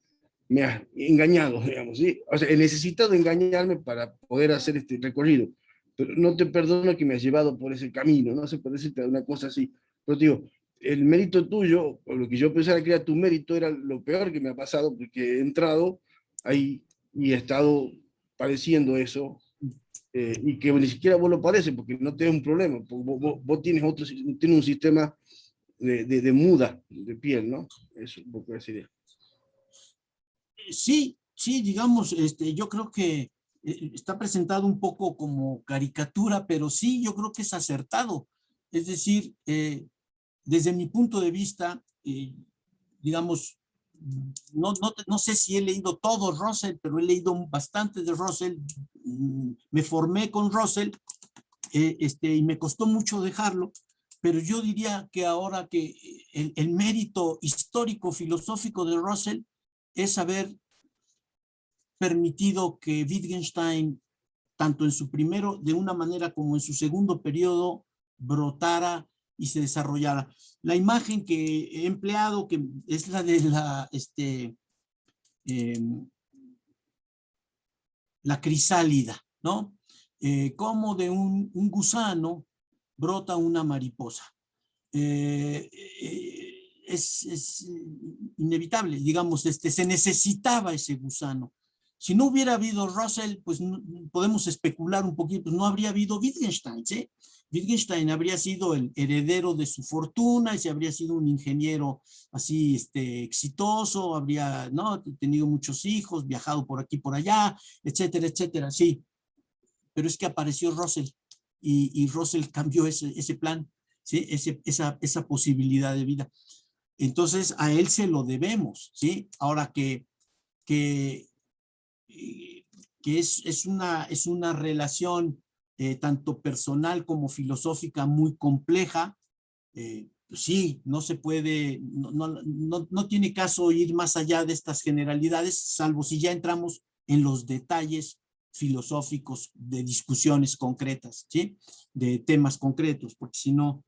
me has engañado, digamos, ¿sí? O sea, he necesitado engañarme para poder hacer este recorrido, pero no te perdono que me has llevado por ese camino, no se puede decirte una cosa así. Pero digo, el mérito tuyo, o lo que yo pensaba que era tu mérito, era lo peor que me ha pasado, porque he entrado ahí y he estado padeciendo eso, y que ni siquiera vos lo padeces, porque no tenés un problema, porque vos tienes un sistema de muda de piel, ¿no? Eso, un poco esa idea. Sí, digamos, yo creo que está presentado un poco como caricatura, pero sí, yo creo que es acertado. Es decir, desde mi punto de vista, digamos, no sé si he leído todo Russell, pero he leído bastante de Russell. Me formé con Russell, y me costó mucho dejarlo, pero yo diría que ahora que el mérito histórico filosófico de Russell es haber permitido que Wittgenstein, tanto en su primero, de una manera como en su segundo periodo, brotara y se desarrollara. La imagen que he empleado, que es la de la crisálida, ¿no? Como de un gusano brota una mariposa. Es inevitable, digamos, se necesitaba ese gusano. Si no hubiera habido Russell, pues podemos especular un poquito, pues no habría habido Wittgenstein, ¿sí? Wittgenstein habría sido el heredero de su fortuna, y se habría sido un ingeniero así exitoso, habría, ¿no?, tenido muchos hijos, viajado por aquí, por allá, etcétera, etcétera, sí. Pero es que apareció Russell y Russell cambió ese plan, ¿sí? Esa posibilidad de vida. Entonces, a él se lo debemos, ¿sí? Ahora que es una relación tanto personal como filosófica muy compleja, pues sí, no se puede, no tiene caso ir más allá de estas generalidades, salvo si ya entramos en los detalles filosóficos de discusiones concretas, ¿sí? De temas concretos, porque si no,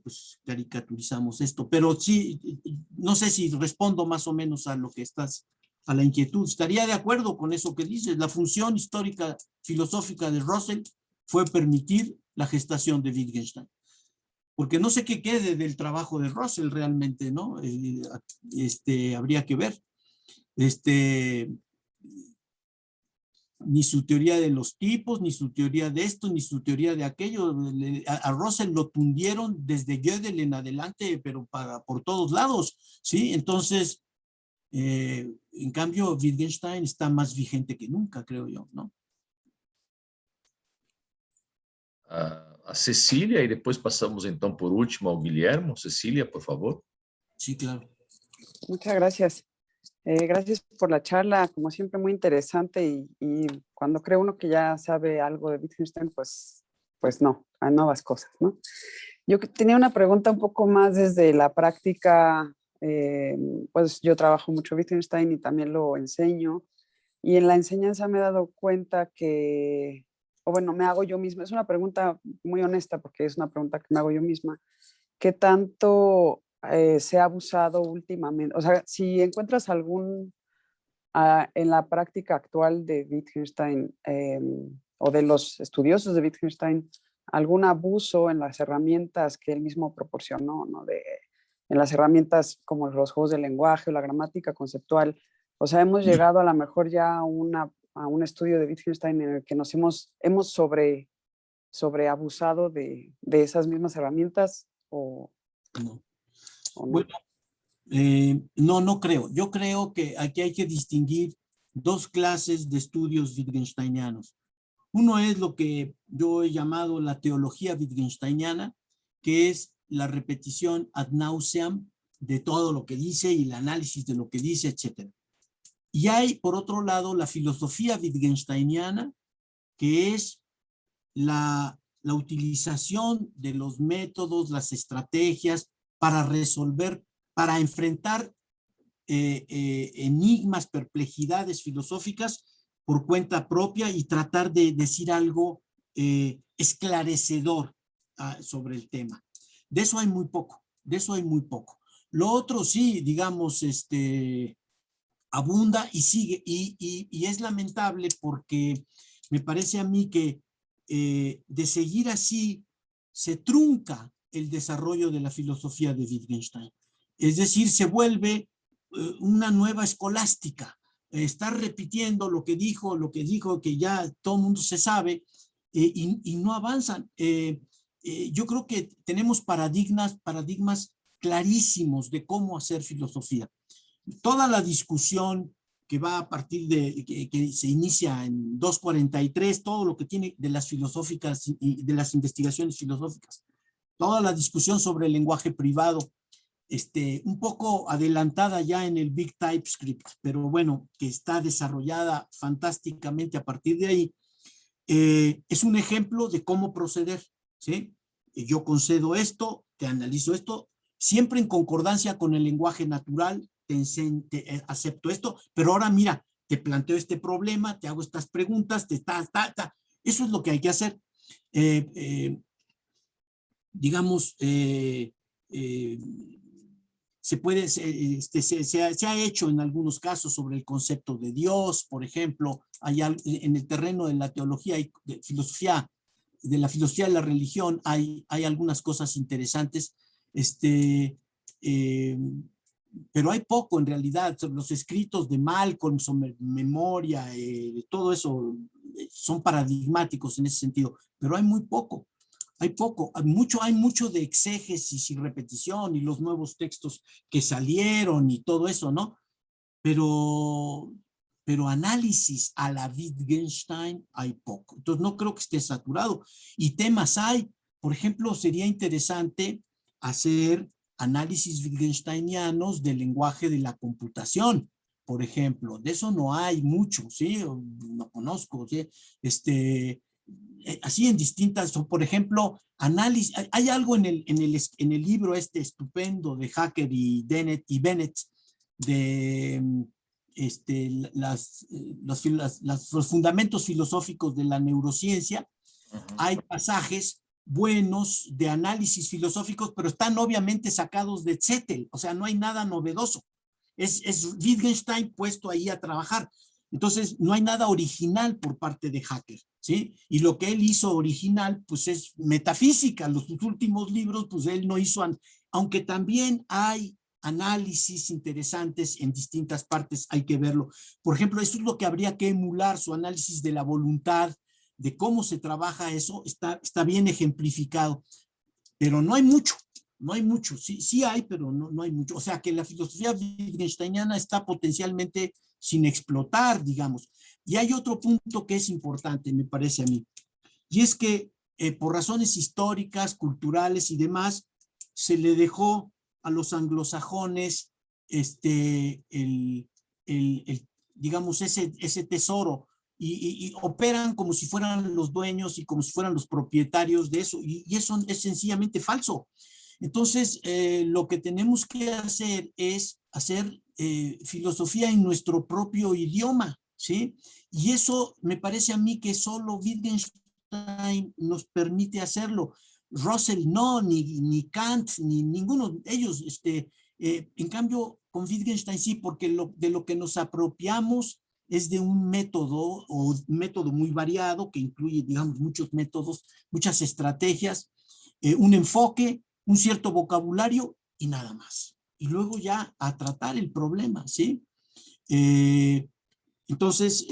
pues caricaturizamos esto. Pero sí, no sé si respondo más o menos a lo que estás, a la inquietud. Estaría de acuerdo con eso que dices. La función histórica filosófica de Russell fue permitir la gestación de Wittgenstein. Porque no sé qué quede del trabajo de Russell realmente, ¿no? Habría que ver. ni su teoría de los tipos, ni su teoría de esto, ni su teoría de aquello. A Russell lo tundieron desde Gödel en adelante, pero por todos lados, ¿sí? Entonces, en cambio, Wittgenstein está más vigente que nunca, creo yo, ¿no? A Cecília, e depois passamos então por último ao Guilhermo. Cecília, por favor. Sí, claro. Muchas gracias. Gracias por la charla, como siempre muy interesante y cuando cree uno que ya sabe algo de Wittgenstein, pues no, hay nuevas cosas, ¿no? Yo tenía una pregunta un poco más desde la práctica, pues yo trabajo mucho Wittgenstein y también lo enseño, y en la enseñanza me he dado cuenta que, o bueno, me hago yo misma, es una pregunta muy honesta porque es una pregunta que me hago yo misma, ¿qué tanto se ha abusado últimamente? O sea, si encuentras algún, en la práctica actual de Wittgenstein o de los estudiosos de Wittgenstein, algún abuso en las herramientas que él mismo proporcionó, ¿no? En las herramientas como los juegos de lenguaje o la gramática conceptual. O sea, hemos llegado a lo mejor ya a un estudio de Wittgenstein en el que nos hemos sobre abusado de esas mismas herramientas o No. ¿o no? Bueno, no creo. Yo creo que aquí hay que distinguir dos clases de estudios wittgensteinianos. Uno es lo que yo he llamado la teología wittgensteiniana, que es la repetición ad nauseam de todo lo que dice y el análisis de lo que dice, etc. Y hay, por otro lado, la filosofía wittgensteiniana, que es la utilización de los métodos, las estrategias para resolver, para enfrentar enigmas, perplejidades filosóficas por cuenta propia y tratar de decir algo esclarecedor sobre el tema. De eso hay muy poco, de eso hay muy poco. Lo otro sí, digamos, abunda y sigue, y es lamentable porque me parece a mí que de seguir así se trunca el desarrollo de la filosofía de Wittgenstein. Es decir, se vuelve una nueva escolástica. Está repitiendo lo que dijo, que ya todo el mundo se sabe, y no avanzan. Yo creo que tenemos paradigmas clarísimos de cómo hacer filosofía. Toda la discusión que va a partir de, que se inicia en 243, todo lo que tiene de las filosóficas y de las investigaciones filosóficas, toda la discusión sobre el lenguaje privado, un poco adelantada ya en el Big TypeScript, pero bueno, que está desarrollada fantásticamente a partir de ahí, es un ejemplo de cómo proceder, ¿sí? Yo concedo esto, te analizo esto, siempre en concordancia con el lenguaje natural, te acepto esto, pero ahora mira, te planteo este problema, te hago estas preguntas, eso es lo que hay que hacer. Digamos, se ha hecho en algunos casos sobre el concepto de Dios, por ejemplo, en el terreno de la teología y de la filosofía de la religión hay algunas cosas interesantes, pero hay poco en realidad. Sobre los escritos de Malcolm, sobre memoria, todo eso son paradigmáticos en ese sentido, pero hay muy poco. Hay mucho de exégesis y repetición y los nuevos textos que salieron y todo eso, ¿no? Pero análisis a la Wittgenstein hay poco. Entonces no creo que esté saturado. Y temas hay. Por ejemplo, sería interesante hacer análisis wittgensteinianos del lenguaje de la computación, por ejemplo. De eso no hay mucho, ¿sí? No conozco, ¿sí? Así en distintas, por ejemplo, análisis. Hay algo en el libro estupendo de Hacker y Bennett de los fundamentos filosóficos de la neurociencia. Hay pasajes buenos de análisis filosóficos, pero están obviamente sacados de Zettel, o sea, no hay nada novedoso. Es Wittgenstein puesto ahí a trabajar. Entonces, no hay nada original por parte de Hacker, ¿sí? Y lo que él hizo original, pues es metafísica. Sus últimos libros, pues él no hizo, aunque también hay análisis interesantes en distintas partes, hay que verlo. Por ejemplo, eso es lo que habría que emular, su análisis de la voluntad, de cómo se trabaja eso, está bien ejemplificado, pero no hay mucho. No hay mucho, sí hay, pero no hay mucho. O sea que la filosofía wittgensteiniana está potencialmente sin explotar, digamos. Y hay otro punto que es importante, me parece a mí, y es que por razones históricas, culturales y demás, se le dejó a los anglosajones digamos, ese tesoro, y operan como si fueran los dueños y como si fueran los propietarios de eso, y eso es sencillamente falso. Entonces, lo que tenemos que hacer es hacer filosofía en nuestro propio idioma, ¿sí? Y eso me parece a mí que solo Wittgenstein nos permite hacerlo. Russell no, ni Kant, ni ninguno de ellos. En cambio, con Wittgenstein sí, porque de lo que nos apropiamos es de un método, o un método muy variado, que incluye, digamos, muchos métodos, muchas estrategias, un enfoque, un cierto vocabulario y nada más. Y luego ya a tratar el problema, ¿sí? Entonces,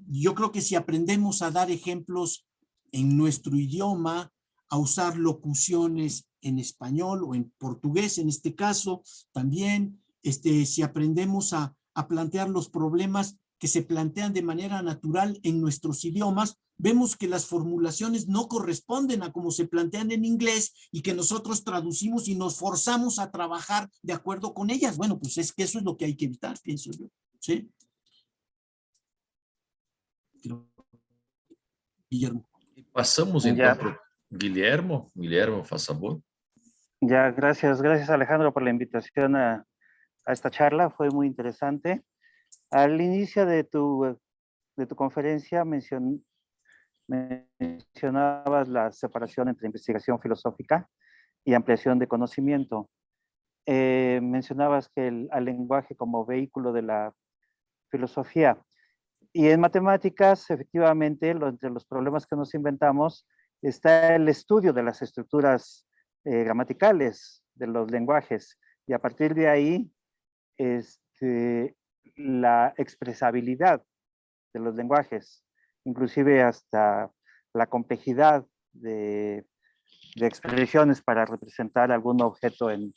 yo creo que si aprendemos a dar ejemplos en nuestro idioma, a usar locuciones en español o en portugués, en este caso, también, si aprendemos a plantear los problemas que se plantean de manera natural en nuestros idiomas, vemos que las formulaciones no corresponden a como se plantean en inglés y que nosotros traducimos y nos forzamos a trabajar de acuerdo con ellas. Bueno, pues es que eso es lo que hay que evitar, pienso yo. ¿Sí? Guillermo. Pasamos então para Guillermo. Guillermo, faz favor. Ya, gracias Alejandro por la invitación a esta charla, fue muy interesante. Al inicio de tu conferencia mencionabas la separación entre investigación filosófica y ampliación de conocimiento. Mencionabas que al lenguaje como vehículo de la filosofía. Y en matemáticas, efectivamente, entre los problemas que nos inventamos está el estudio de las estructuras gramaticales de los lenguajes. Y a partir de ahí, la expresabilidad de los lenguajes, inclusive hasta la complejidad de expresiones para representar algún objeto en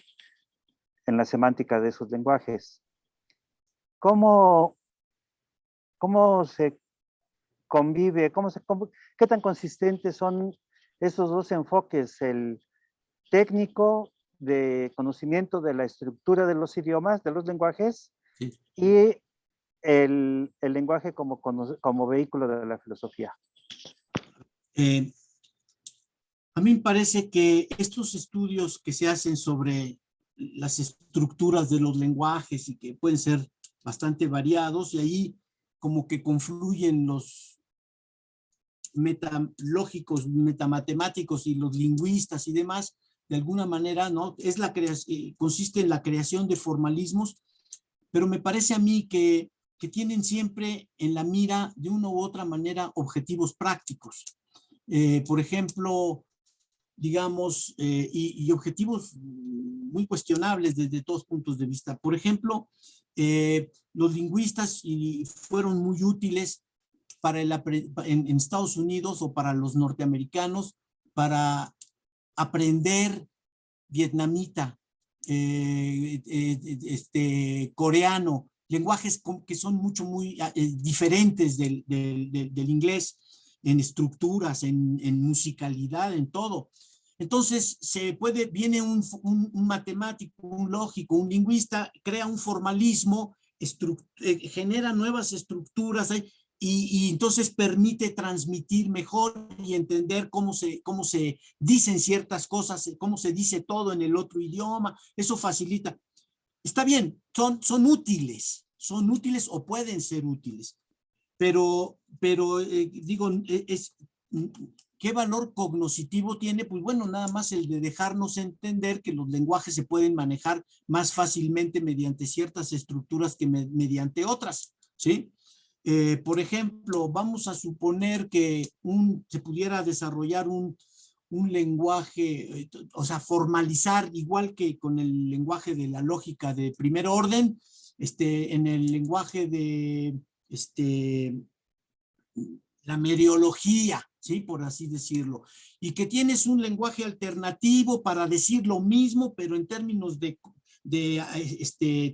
la semántica de esos lenguajes. ¿Cómo se convive, qué tan consistentes son esos dos enfoques, el técnico de conocimiento de la estructura de los idiomas, de los lenguajes, sí, y el lenguaje como vehículo de la filosofía? A mí me parece que estos estudios que se hacen sobre las estructuras de los lenguajes y que pueden ser bastante variados, y ahí como que confluyen los metalógicos, metamatemáticos y los lingüistas y demás, de alguna manera, ¿no? Consiste en la creación de formalismos, pero me parece a mí que tienen siempre en la mira, de una u otra manera, objetivos prácticos. Por ejemplo, digamos, y objetivos muy cuestionables desde todos puntos de vista. Por ejemplo, los lingüistas fueron muy útiles para en Estados Unidos o para los norteamericanos para aprender vietnamita, coreano, lenguajes que son muy diferentes del inglés, en estructuras, en musicalidad, en todo. Entonces, viene un matemático, un lógico, un lingüista, crea un formalismo, genera nuevas estructuras, y entonces permite transmitir mejor y entender cómo se dicen ciertas cosas, cómo se dice todo en el otro idioma. Eso facilita. Está bien, son útiles o pueden ser útiles, pero digo, ¿qué valor cognoscitivo tiene? Pues bueno, nada más el de dejarnos entender que los lenguajes se pueden manejar más fácilmente mediante ciertas estructuras que mediante otras, ¿sí? Por ejemplo, vamos a suponer que se pudiera desarrollar un un lenguaje, o sea, formalizar igual que con el lenguaje de la lógica de primer orden, en el lenguaje de la meriología, ¿sí? Por así decirlo, y que tienes un lenguaje alternativo para decir lo mismo, pero en términos de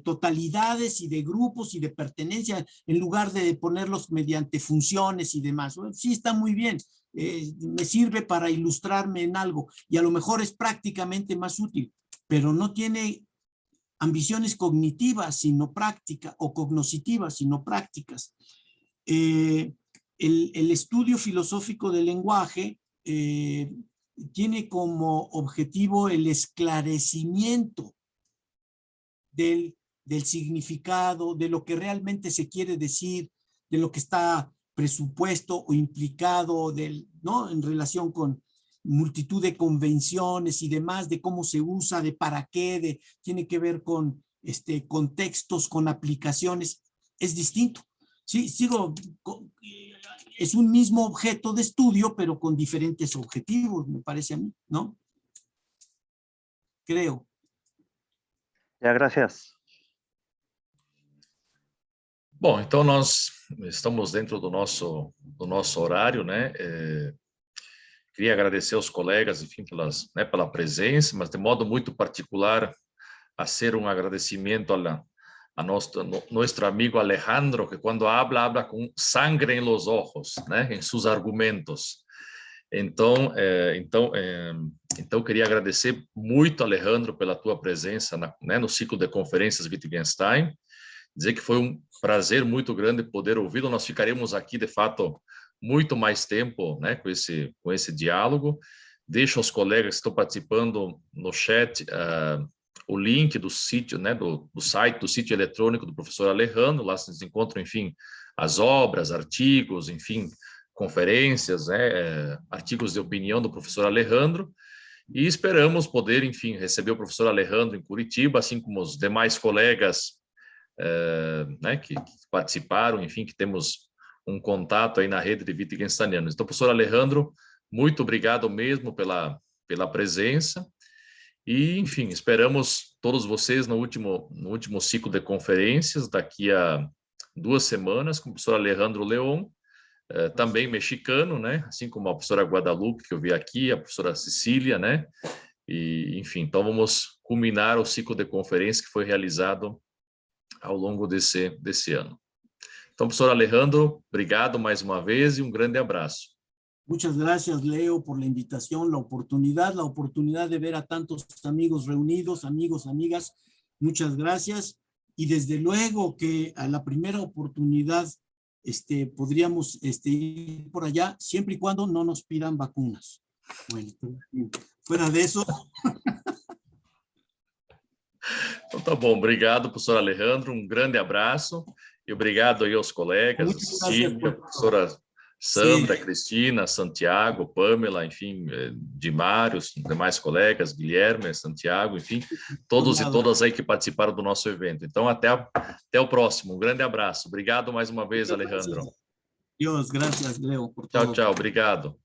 totalidades y de grupos y de pertenencia, en lugar de ponerlos mediante funciones y demás. Bueno, sí, está muy bien, me sirve para ilustrarme en algo, y a lo mejor es prácticamente más útil, pero no tiene ambiciones cognitivas, sino prácticas, o cognoscitivas, sino prácticas. El estudio filosófico del lenguaje tiene como objetivo el esclarecimiento del significado, de lo que realmente se quiere decir, de lo que está presupuesto o implicado, ¿no? En relación con multitud de convenciones y demás, de cómo se usa, de para qué, tiene que ver con contextos, con aplicaciones. Es distinto. Sí, es un mismo objeto de estudio, pero con diferentes objetivos, me parece a mí, ¿no? Creo. Ya, gracias. Bom, então nós estamos dentro do nosso horário, né? Queria agradecer aos colegas, enfim, pela presença, mas de modo muito particular, fazer um agradecimento a nosso amigo Alejandro, que quando habla com sangre em los ojos, né? Em seus argumentos. Então, queria agradecer muito, Alejandro, pela tua presença no ciclo de conferências Wittgenstein. Dizer que foi um prazer muito grande poder ouvi-lo. Nós ficaremos aqui, de fato, muito mais tempo, né, com esse diálogo. Deixo aos colegas que estão participando no chat o link do sítio, né, do site, do sítio eletrônico do professor Alejandro. Lá se encontram, enfim, as obras, artigos, enfim, conferências, né, artigos de opinião do professor Alejandro. E esperamos poder, enfim, receber o professor Alejandro em Curitiba, assim como os demais colegas né, que participaram, enfim, que temos um contato aí na rede de Wittgensteinianos. Então, professor Alejandro, muito obrigado mesmo pela presença e, enfim, esperamos todos vocês no último ciclo de conferências daqui a 2 semanas com o professor Alejandro León, também mexicano, né, assim como a professora Guadalupe, que eu vi aqui, a professora Cecília, né, e, enfim, então vamos culminar o ciclo de conferência que foi realizado ao longo desse ano. Então, professor Alejandro, obrigado mais uma vez e um grande abraço. Muchas gracias, Leo, por la invitación, la oportunidad de ver a tantos amigos reunidos, amigos, amigas. Muchas gracias. Y desde luego que a la primera oportunidad podríamos ir por allá, siempre y cuando no nos pidan vacunas. Bueno, fuera de eso... Então tá bom, obrigado, professor Alejandro, um grande abraço e obrigado aí aos colegas, Cecília, professora Sandra, sim, Cristina, Santiago, Pamela, enfim, Dimário, os demais colegas, Guilherme, Santiago, enfim, todos e todas aí que participaram do nosso evento. Então até o próximo, um grande abraço. Obrigado mais uma vez, Alejandro. Deus, graças, Leo, por tudo. Tchau, obrigado.